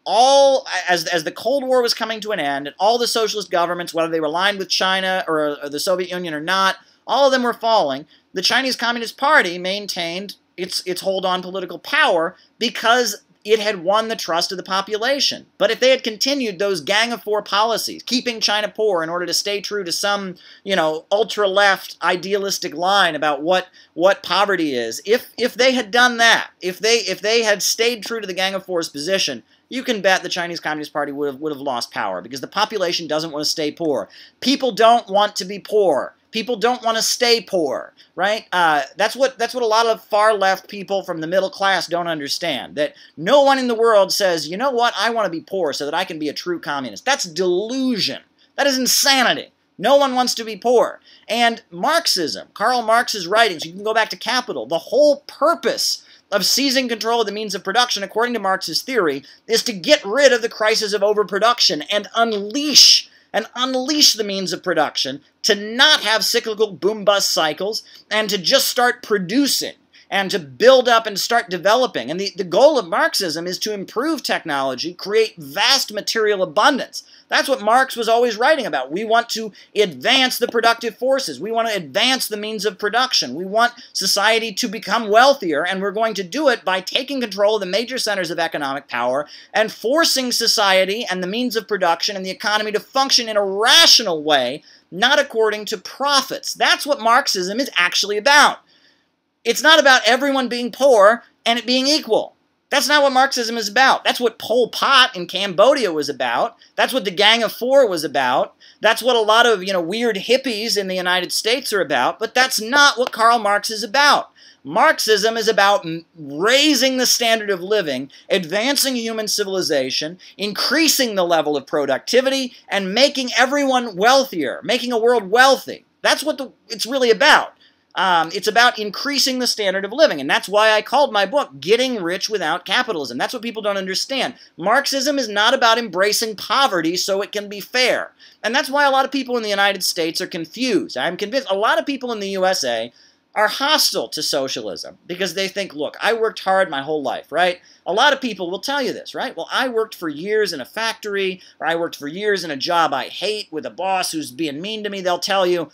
all, as the Cold War was coming to an end, and all the socialist governments, whether they were aligned with China or the Soviet Union or not, all of them were falling. The Chinese Communist Party maintained its hold on political power because it had won the trust of the population. But if they had continued those Gang of Four policies, keeping China poor in order to stay true to some, you know, ultra-left idealistic line about what poverty is, if they had done that, if they had stayed true to the Gang of Four's position, you can bet the Chinese Communist Party would have lost power, because the population doesn't want to stay poor. People don't want to be poor. People don't want to stay poor, right? That's what a lot of far-left people from the middle class don't understand, that no one in the world says, you know what, I want to be poor so that I can be a true communist. That's delusion. That is insanity. No one wants to be poor. And Marxism, Karl Marx's writings, you can go back to Capital, the whole purpose of seizing control of the means of production, according to Marx's theory, is to get rid of the crisis of overproduction and unleash the means of production, to not have cyclical boom-bust cycles, and to just start producing, and to build up and start developing. And the goal of Marxism is to improve technology, create vast material abundance. That's what Marx was always writing about. We want to advance the productive forces. We want to advance the means of production. We want society to become wealthier, and we're going to do it by taking control of the major centers of economic power and forcing society and the means of production and the economy to function in a rational way, not according to profits. That's what Marxism is actually about. It's not about everyone being poor and it being equal. That's not what Marxism is about. That's what Pol Pot in Cambodia was about. That's what the Gang of Four was about. That's what a lot of, you know, weird hippies in the United States are about. But that's not what Karl Marx is about. Marxism is about raising the standard of living, advancing human civilization, increasing the level of productivity, and making everyone wealthier, making a world wealthy. That's what it's really about. It's about increasing the standard of living, and that's why I called my book Getting Rich Without Capitalism. That's what people don't understand. Marxism is not about embracing poverty so it can be fair. And that's why a lot of people in the United States are confused. I'm convinced a lot of people in the USA are hostile to socialism because they think, look, I worked hard my whole life, right? A lot of people will tell you this, right? Well, I worked for years in a factory, or I worked for years in a job I hate with a boss who's being mean to me. They'll tell you,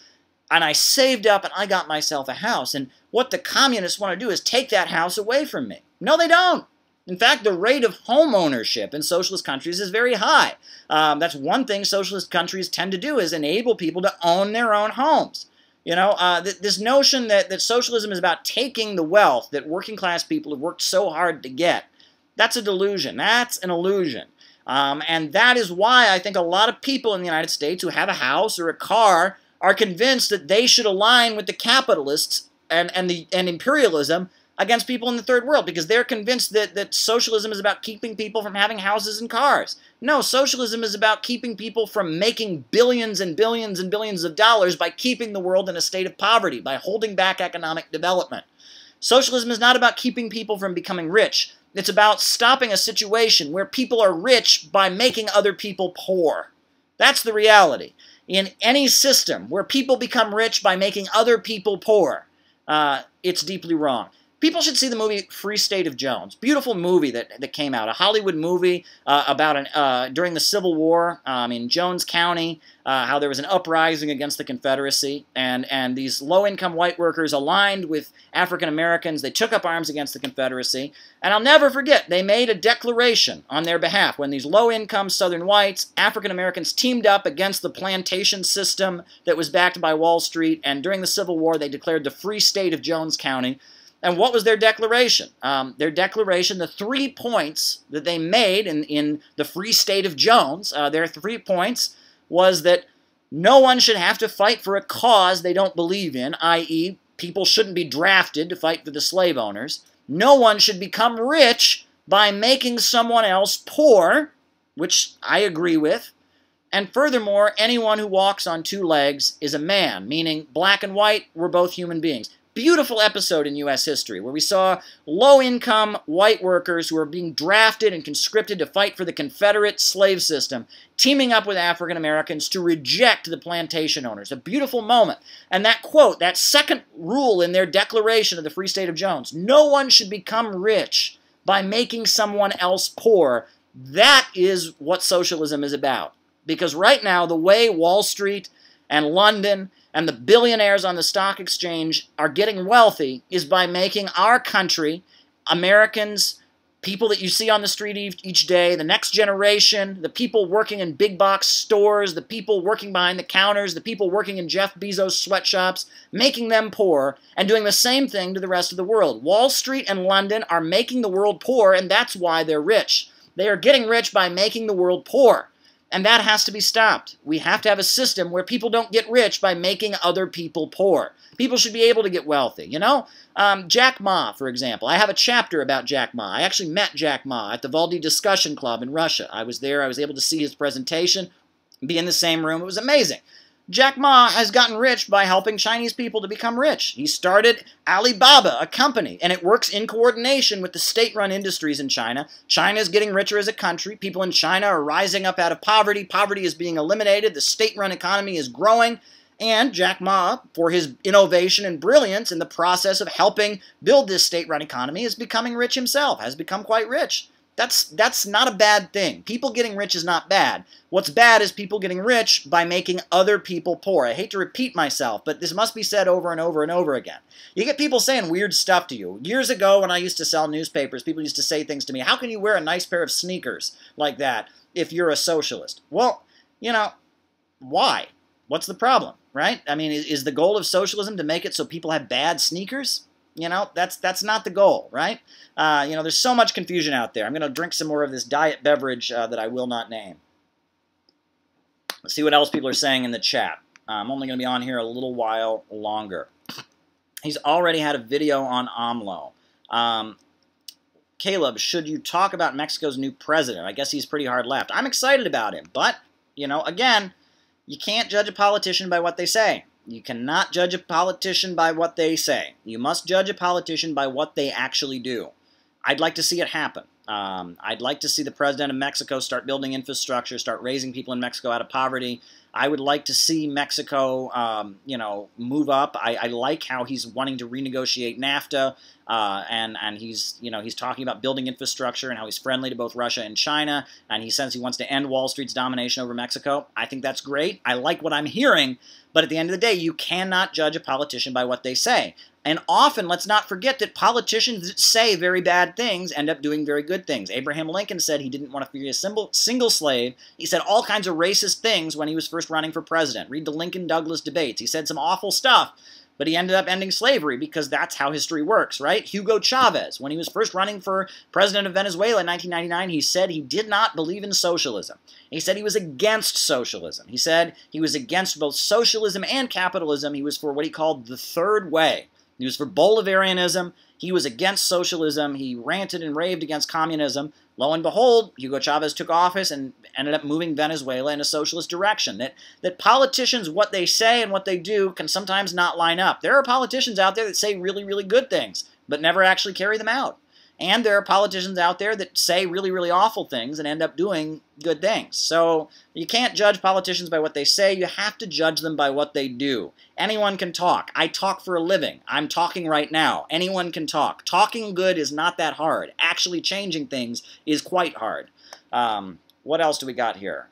and I saved up and I got myself a house. And what the communists want to do is take that house away from me. No, they don't. In fact, the rate of home ownership in socialist countries is very high. That's one thing socialist countries tend to do, is enable people to own their own homes. You know, this notion that socialism is about taking the wealth that working class people have worked so hard to get, that's a delusion. That's an illusion. And that is why I think a lot of people in the United States who have a house or a car are convinced that they should align with the capitalists and imperialism against people in the third world, because they're convinced that socialism is about keeping people from having houses and cars. No, socialism is about keeping people from making billions and billions and billions of dollars by keeping the world in a state of poverty, by holding back economic development. Socialism is not about keeping people from becoming rich. It's about stopping a situation where people are rich by making other people poor. That's the reality. In any system where people become rich by making other people poor, it's deeply wrong. People should see the movie Free State of Jones. Beautiful movie that came out. A Hollywood movie about during the Civil War in Jones County, how there was an uprising against the Confederacy, and these low-income white workers aligned with African Americans. They took up arms against the Confederacy. And I'll never forget, they made a declaration on their behalf when these low-income Southern whites, African Americans, teamed up against the plantation system that was backed by Wall Street. And during the Civil War, they declared the Free State of Jones County. And what was their declaration? Their declaration, the 3 points that they made in the Free State of Jones, their 3 points was that no one should have to fight for a cause they don't believe in, i.e., people shouldn't be drafted to fight for the slave owners. No one should become rich by making someone else poor, which I agree with. And furthermore, anyone who walks on 2 legs is a man, meaning black and white were both human beings. Beautiful episode in U.S. history where we saw low-income white workers who were being drafted and conscripted to fight for the Confederate slave system, teaming up with African Americans to reject the plantation owners. A beautiful moment. And that quote, that second rule in their declaration of the Free State of Jones, no one should become rich by making someone else poor. That is what socialism is about. Because right now, the way Wall Street and London and the billionaires on the stock exchange are getting wealthy is by making our country, Americans, people that you see on the street each day, the next generation, the people working in big box stores, the people working behind the counters, the people working in Jeff Bezos' sweatshops, making them poor and doing the same thing to the rest of the world. Wall Street and London are making the world poor, and that's why they're rich. They are getting rich by making the world poor. And that has to be stopped. We have to have a system where people don't get rich by making other people poor. People should be able to get wealthy, you know? Jack Ma, for example. I have a chapter about Jack Ma. I actually met Jack Ma at the Valdi Discussion Club in Russia. I was there. I was able to see his presentation, be in the same room. It was amazing. Jack Ma has gotten rich by helping Chinese people to become rich. He started Alibaba, a company, and it works in coordination with the state-run industries in China. China is getting richer as a country. People in China are rising up out of poverty. Poverty is being eliminated. The state-run economy is growing. And Jack Ma, for his innovation and brilliance in the process of helping build this state-run economy, is becoming rich himself, has become quite rich. That's not a bad thing. People getting rich is not bad. What's bad is people getting rich by making other people poor. I hate to repeat myself, but this must be said over and over and over again. You get people saying weird stuff to you. Years ago when I used to sell newspapers, people used to say things to me, how can you wear a nice pair of sneakers like that if you're a socialist? Well, you know, why? What's the problem, right? I mean, is the goal of socialism to make it so people have bad sneakers? You know, that's not the goal, right? You know, there's so much confusion out there. I'm going to drink some more of this diet beverage that I will not name. Let's see what else people are saying in the chat. I'm only going to be on here a little while longer. He's already had a video on AMLO. Caleb, should you talk about Mexico's new president? I guess he's pretty hard left. I'm excited about him, but, you know, again, you can't judge a politician by what they say. You cannot judge a politician by what they say. You must judge a politician by what they actually do. I'd like to see it happen. I'd like to see the president of Mexico start building infrastructure, start raising people in Mexico out of poverty. I would like to see Mexico, you know, move up. I like how he's wanting to renegotiate NAFTA, and he's, you know, he's talking about building infrastructure and how he's friendly to both Russia and China, and he says he wants to end Wall Street's domination over Mexico. I think that's great. I like what I'm hearing, but at the end of the day, you cannot judge a politician by what they say. And often, let's not forget that politicians that say very bad things end up doing very good things. Abraham Lincoln said he didn't want to free a single slave. He said all kinds of racist things when he was first running for president. Read the Lincoln-Douglas debates. He said some awful stuff, but he ended up ending slavery because that's how history works, right? Hugo Chavez, when he was first running for president of Venezuela in 1999, he said he did not believe in socialism. He said he was against socialism. He said he was against both socialism and capitalism. He was for what he called the third way. He was for Bolivarianism. He was against socialism. He ranted and raved against communism. Lo and behold, Hugo Chavez took office and ended up moving Venezuela in a socialist direction. That politicians, what they say and what they do, can sometimes not line up. There are politicians out there that say really, really good things, but never actually carry them out. And there are politicians out there that say really, really awful things and end up doing good things. So you can't judge politicians by what they say. You have to judge them by what they do. Anyone can talk. I talk for a living. I'm talking right now. Anyone can talk. Talking good is not that hard. Actually changing things is quite hard. What else do we got here?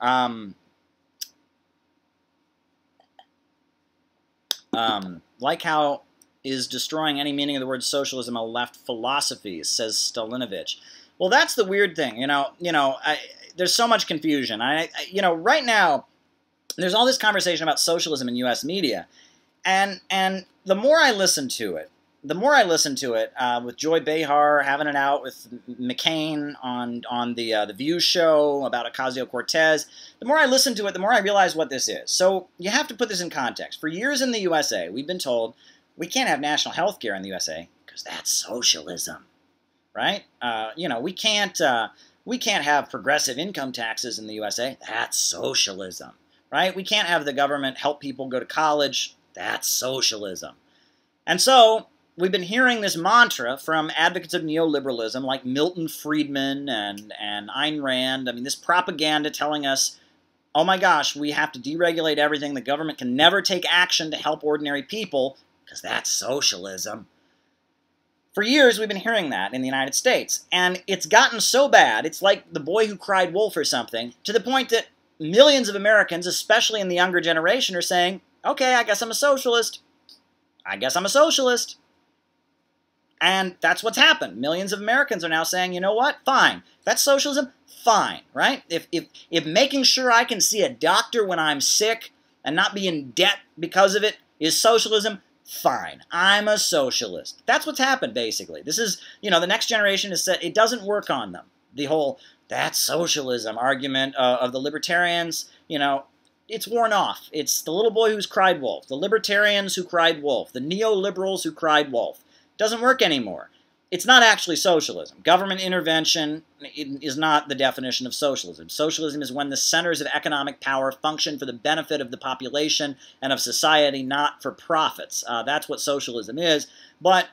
Like how is destroying any meaning of the word socialism a left philosophy, says Stalinovich. Well, that's the weird thing. There's so much confusion. Right now, there's all this conversation about socialism in U.S. media, and the more I listen to it, with Joy Behar having it out with McCain on the View show about Ocasio-Cortez, the more I listen to it, the more I realize what this is. So you have to put this in context. For years in the USA, we've been told we can't have national health care in the USA because that's socialism, right? We can't have progressive income taxes in the USA. That's socialism, right? We can't have the government help people go to college. That's socialism. And so we've been hearing this mantra from advocates of neoliberalism like Milton Friedman and Ayn Rand. I mean, this propaganda telling us, oh my gosh, we have to deregulate everything. The government can never take action to help ordinary people because that's socialism. For years, we've been hearing that in the United States. And it's gotten so bad, it's like the boy who cried wolf or something, to the point that millions of Americans, especially in the younger generation, are saying, okay, I guess I'm a socialist. I guess I'm a socialist. And that's what's happened. Millions of Americans are now saying, you know what? Fine. That's socialism. Fine, right? If making sure I can see a doctor when I'm sick and not be in debt because of it is socialism, fine. I'm a socialist. That's what's happened, basically. This is, the next generation has said it doesn't work on them. The whole, that's socialism argument of the libertarians, it's worn off. It's the little boy who's cried wolf, the libertarians who cried wolf, the neoliberals who cried wolf. Doesn't work anymore. It's not actually socialism. Government intervention is not the definition of socialism. Socialism is when the centers of economic power function for the benefit of the population and of society, not for profits. That's what socialism is. But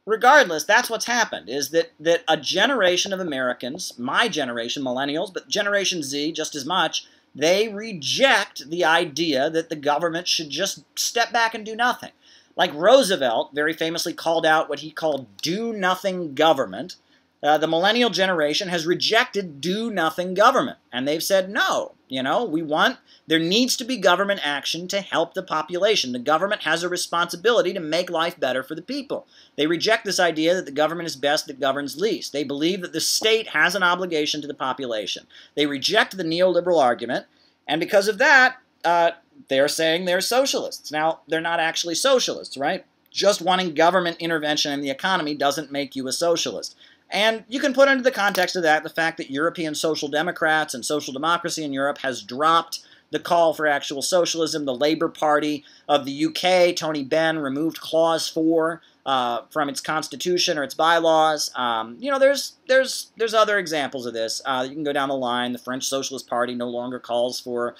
regardless, that's what's happened, is that a generation of Americans, my generation, millennials, but Generation Z just as much, they reject the idea that the government should just step back and do nothing. Like Roosevelt very famously called out what he called do-nothing government, the millennial generation has rejected do-nothing government. And they've said, no, there needs to be government action to help the population. The government has a responsibility to make life better for the people. They reject this idea that the government is best that governs least. They believe that the state has an obligation to the population. They reject the neoliberal argument, and because of that, they're saying they're socialists. Now, they're not actually socialists, right? Just wanting government intervention in the economy doesn't make you a socialist. And you can put into the context of that the fact that European social democrats and social democracy in Europe has dropped the call for actual socialism. The Labour Party of the UK, Tony Benn, removed Clause 4 from its constitution or its bylaws. There's other examples of this. You can go down the line. The French Socialist Party no longer calls for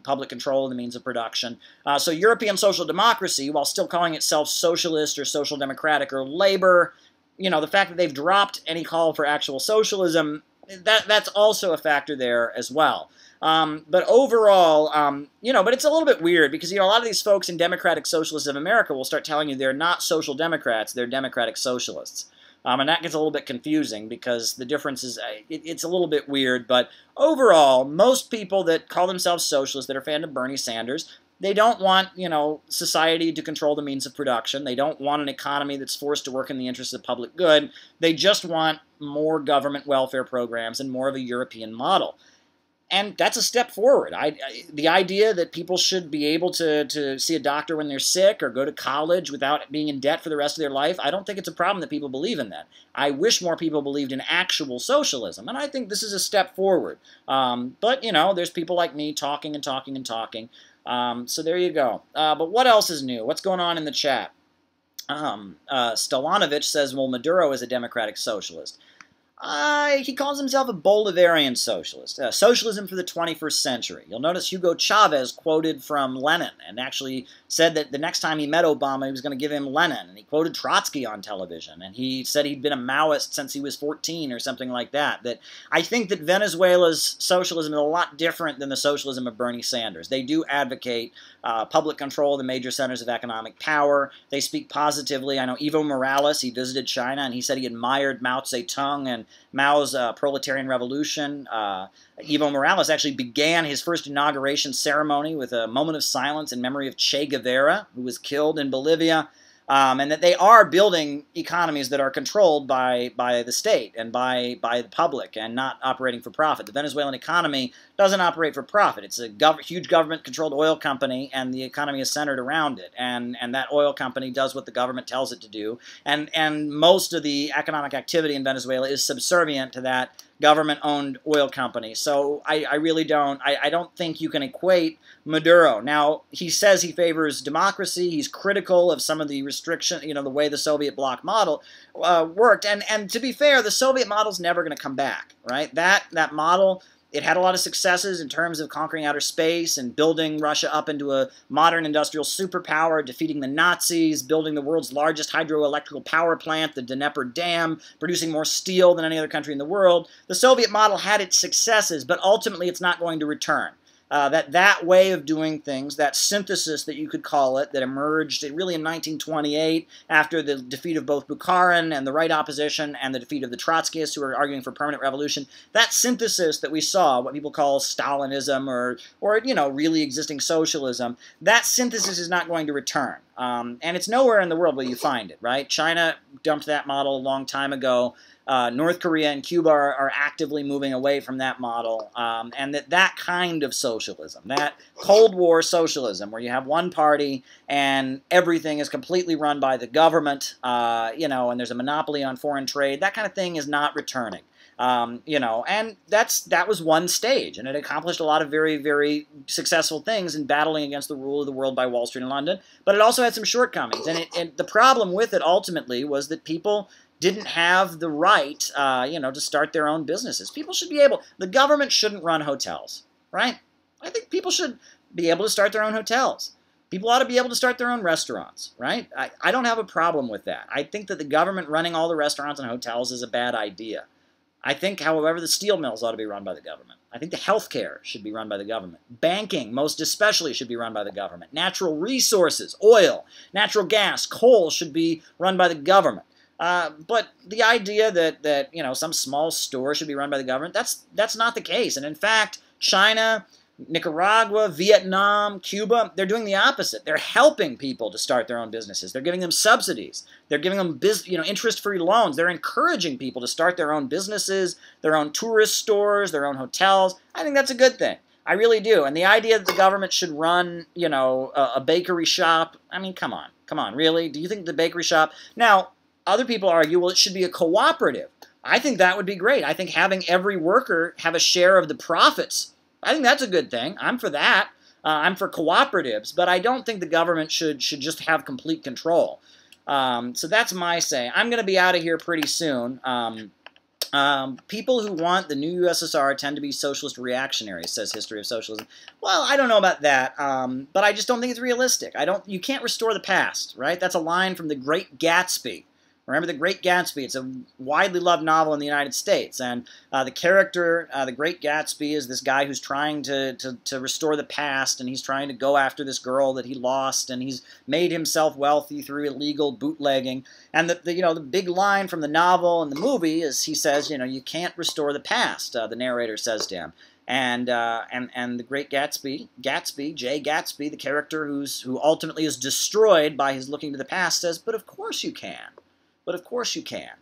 public control of the means of production. So European social democracy, while still calling itself socialist or social democratic or labor, the fact that they've dropped any call for actual socialism, that's also a factor there as well. But overall, but it's a little bit weird because, a lot of these folks in Democratic Socialists of America will start telling you they're not social democrats, they're democratic socialists. And that gets a little bit confusing because the difference is, it's a little bit weird. But overall, most people that call themselves socialists, that are fans of Bernie Sanders, they don't want, society to control the means of production. They don't want an economy that's forced to work in the interest of the public good. They just want more government welfare programs and more of a European model. And that's a step forward. The idea that people should be able to see a doctor when they're sick or go to college without being in debt for the rest of their life, I don't think it's a problem that people believe in that. I wish more people believed in actual socialism, and I think this is a step forward. But, there's people like me talking and talking and talking. So there you go. But what else is new? What's going on in the chat? Stalanovich says, well, Maduro is a democratic socialist. He calls himself a Bolivarian socialist. Socialism for the 21st century. You'll notice Hugo Chavez quoted from Lenin and actually said that the next time he met Obama, he was going to give him Lenin. And he quoted Trotsky on television. And he said he'd been a Maoist since he was 14 or something like that. That I think that Venezuela's socialism is a lot different than the socialism of Bernie Sanders. They do advocate public control of the major centers of economic power. They speak positively. I know Evo Morales, he visited China, and he said he admired Mao Zedong and Mao's proletarian revolution. Evo Morales actually began his first inauguration ceremony with a moment of silence in memory of Che Guevara, who was killed in Bolivia. And that they are building economies that are controlled by the state and by the public and not operating for profit. The Venezuelan economy doesn't operate for profit. It's a huge government-controlled oil company, and the economy is centered around it. And that oil company does what the government tells it to do. And most of the economic activity in Venezuela is subservient to that government-owned oil company. So I really don't. I don't think you can equate Maduro. Now, he says he favors democracy. He's critical of some of the restriction, the way the Soviet bloc model worked. And to be fair, the Soviet model's never going to come back, right? That model, it had a lot of successes in terms of conquering outer space and building Russia up into a modern industrial superpower, defeating the Nazis, building the world's largest hydroelectrical power plant, the Dnieper Dam, producing more steel than any other country in the world. The Soviet model had its successes, but ultimately it's not going to return. That way of doing things, that synthesis that you could call it, that emerged really in 1928 after the defeat of both Bukharin and the right opposition and the defeat of the Trotskyists who were arguing for permanent revolution, that synthesis that we saw, what people call Stalinism or really existing socialism, that synthesis is not going to return. And it's nowhere in the world where you find it, right? China dumped that model a long time ago. North Korea and Cuba are actively moving away from that model, and that kind of socialism, that Cold War socialism, where you have one party and everything is completely run by the government, and there's a monopoly on foreign trade, that kind of thing is not returning. And that was one stage, and it accomplished a lot of very, very successful things in battling against the rule of the world by Wall Street and London, but it also had some shortcomings, and the problem with it ultimately was that people didn't have the right, to start their own businesses. People should be able, the government shouldn't run hotels, right? I think people should be able to start their own hotels. People ought to be able to start their own restaurants, right? I don't have a problem with that. I think that the government running all the restaurants and hotels is a bad idea. I think, however, the steel mills ought to be run by the government. I think the healthcare should be run by the government. Banking, most especially, should be run by the government. Natural resources, oil, natural gas, coal should be run by the government. But the idea that some small store should be run by the government, that's not the case. And in fact, China, Nicaragua, Vietnam, Cuba, they're doing the opposite. They're helping people to start their own businesses. They're giving them subsidies. They're giving them interest-free loans. They're encouraging people to start their own businesses, their own tourist stores, their own hotels. I think that's a good thing. I really do. And the idea that the government should run, a bakery shop, I mean, come on, really? Do you think the bakery shop... Now, other people argue, well, it should be a cooperative. I think that would be great. I think having every worker have a share of the profits, I think that's a good thing. I'm for that. I'm for cooperatives, but I don't think the government should just have complete control. So that's my say. I'm going to be out of here pretty soon. People who want the new USSR tend to be socialist reactionaries, says History of Socialism. Well, I don't know about that, but I just don't think it's realistic. You can't restore the past, right? That's a line from The Great Gatsby. Remember The Great Gatsby? It's a widely loved novel in the United States, and the character, The Great Gatsby, is this guy who's trying to restore the past, and he's trying to go after this girl that he lost, and he's made himself wealthy through illegal bootlegging. And the big line from the novel and the movie is he says, you can't restore the past. The narrator says to him. And the Great Gatsby, Jay Gatsby, the character who ultimately is destroyed by his looking to the past, says, "But of course you can. But of course you can."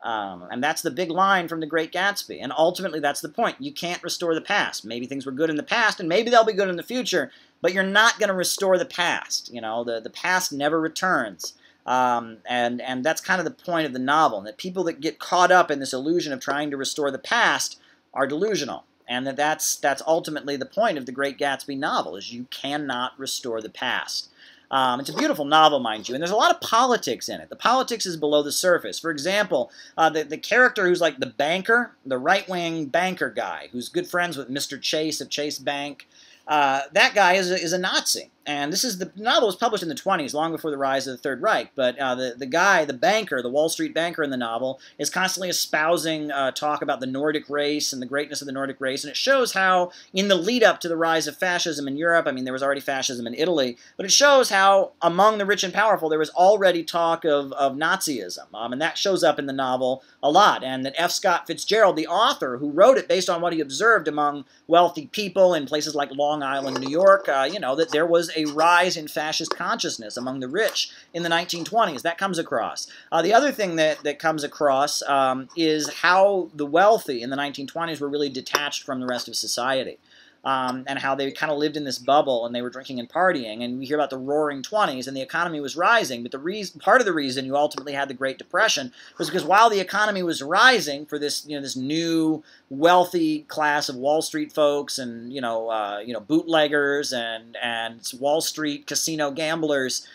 And that's the big line from The Great Gatsby. And ultimately, that's the point. You can't restore the past. Maybe things were good in the past, and maybe they'll be good in the future, but you're not going to restore the past. The past never returns. And that's kind of the point of the novel, that people that get caught up in this illusion of trying to restore the past are delusional. And that's ultimately the point of The Great Gatsby novel, is you cannot restore the past. It's a beautiful novel, mind you, and there's a lot of politics in it. The politics is below the surface. For example, the character who's like the banker, the right-wing banker guy, who's good friends with Mr. Chase of Chase Bank, that guy is a Nazi. And the novel was published in the 20s, long before the rise of the Third Reich. But the guy, the banker, the Wall Street banker in the novel, is constantly espousing talk about the Nordic race and the greatness of the Nordic race. And it shows how, in the lead-up to the rise of fascism in Europe, I mean, there was already fascism in Italy, but it shows how, among the rich and powerful, there was already talk of Nazism. And that shows up in the novel a lot. And that F. Scott Fitzgerald, the author, who wrote it based on what he observed among wealthy people in places like Long Island, New York, that there was a rise in fascist consciousness among the rich in the 1920s. That comes across. The other thing that comes across is how the wealthy in the 1920s were really detached from the rest of society. And how they kind of lived in this bubble and they were drinking and partying. And we hear about the roaring 20s and the economy was rising. But part of the reason you ultimately had the Great Depression was because while the economy was rising for this, this new wealthy class of Wall Street folks and, bootleggers and Wall Street casino gamblers,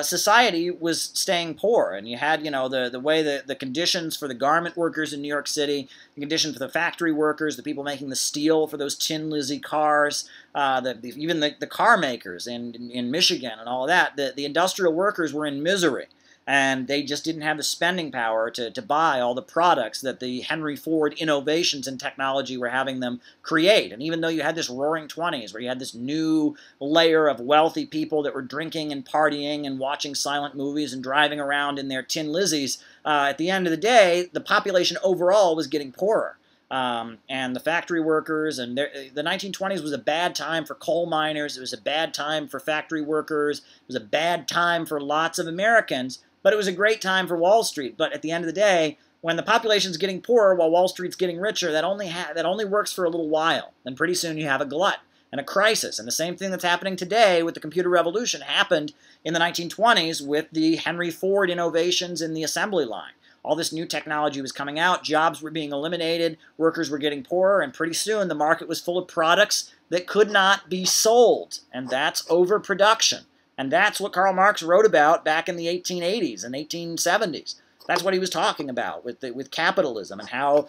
society was staying poor, and you had, the way the conditions for the garment workers in New York City, the conditions for the factory workers, the people making the steel for those Tin Lizzie cars, even the car makers in Michigan and all of that, the industrial workers were in misery. And they just didn't have the spending power to buy all the products that the Henry Ford innovations in technology were having them create. And even though you had this roaring 20s, where you had this new layer of wealthy people that were drinking and partying and watching silent movies and driving around in their Tin Lizzies, at the end of the day, the population overall was getting poorer. And the factory workers, and the 1920s was a bad time for coal miners. It was a bad time for factory workers. It was a bad time for lots of Americans. But it was a great time for Wall Street. But at the end of the day, when the population's getting poorer while Wall Street's getting richer, that only works for a little while. Then pretty soon you have a glut and a crisis. And the same thing that's happening today with the computer revolution happened in the 1920s with the Henry Ford innovations in the assembly line. All this new technology was coming out, jobs were being eliminated, workers were getting poorer, and pretty soon the market was full of products that could not be sold. And that's overproduction. And that's what Karl Marx wrote about back in the 1880s and 1870s. That's what he was talking about with capitalism and how,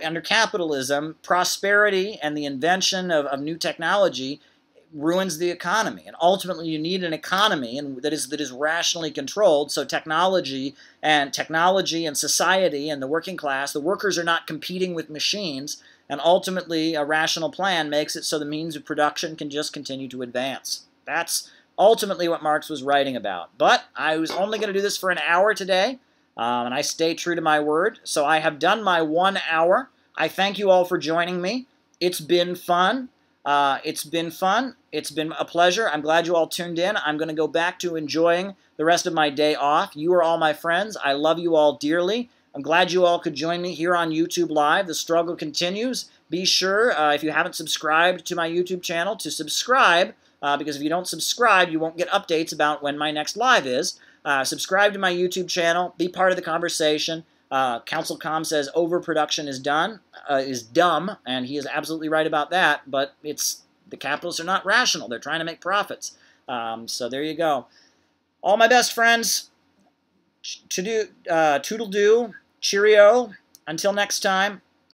under capitalism, prosperity and the invention of new technology ruins the economy. And ultimately, you need an economy that is rationally controlled. So technology and society and the working class, the workers are not competing with machines. And ultimately, a rational plan makes it so the means of production can just continue to advance. That's ultimately what Marx was writing about. But I was only going to do this for an hour today, and I stay true to my word. So I have done my 1 hour. I thank you all for joining me. It's been fun. It's been a pleasure. I'm glad you all tuned in. I'm going to go back to enjoying the rest of my day off. You are all my friends. I love you all dearly. I'm glad you all could join me here on YouTube Live. The struggle continues. Be sure, if you haven't subscribed to my YouTube channel, to subscribe. Because if you don't subscribe, you won't get updates about when my next live is. Subscribe to my YouTube channel. Be part of the conversation. Council Com says overproduction is dumb, and he is absolutely right about that. But the capitalists are not rational. They're trying to make profits. So there you go. All my best friends. Toodle-doo. Cheerio. Until next time.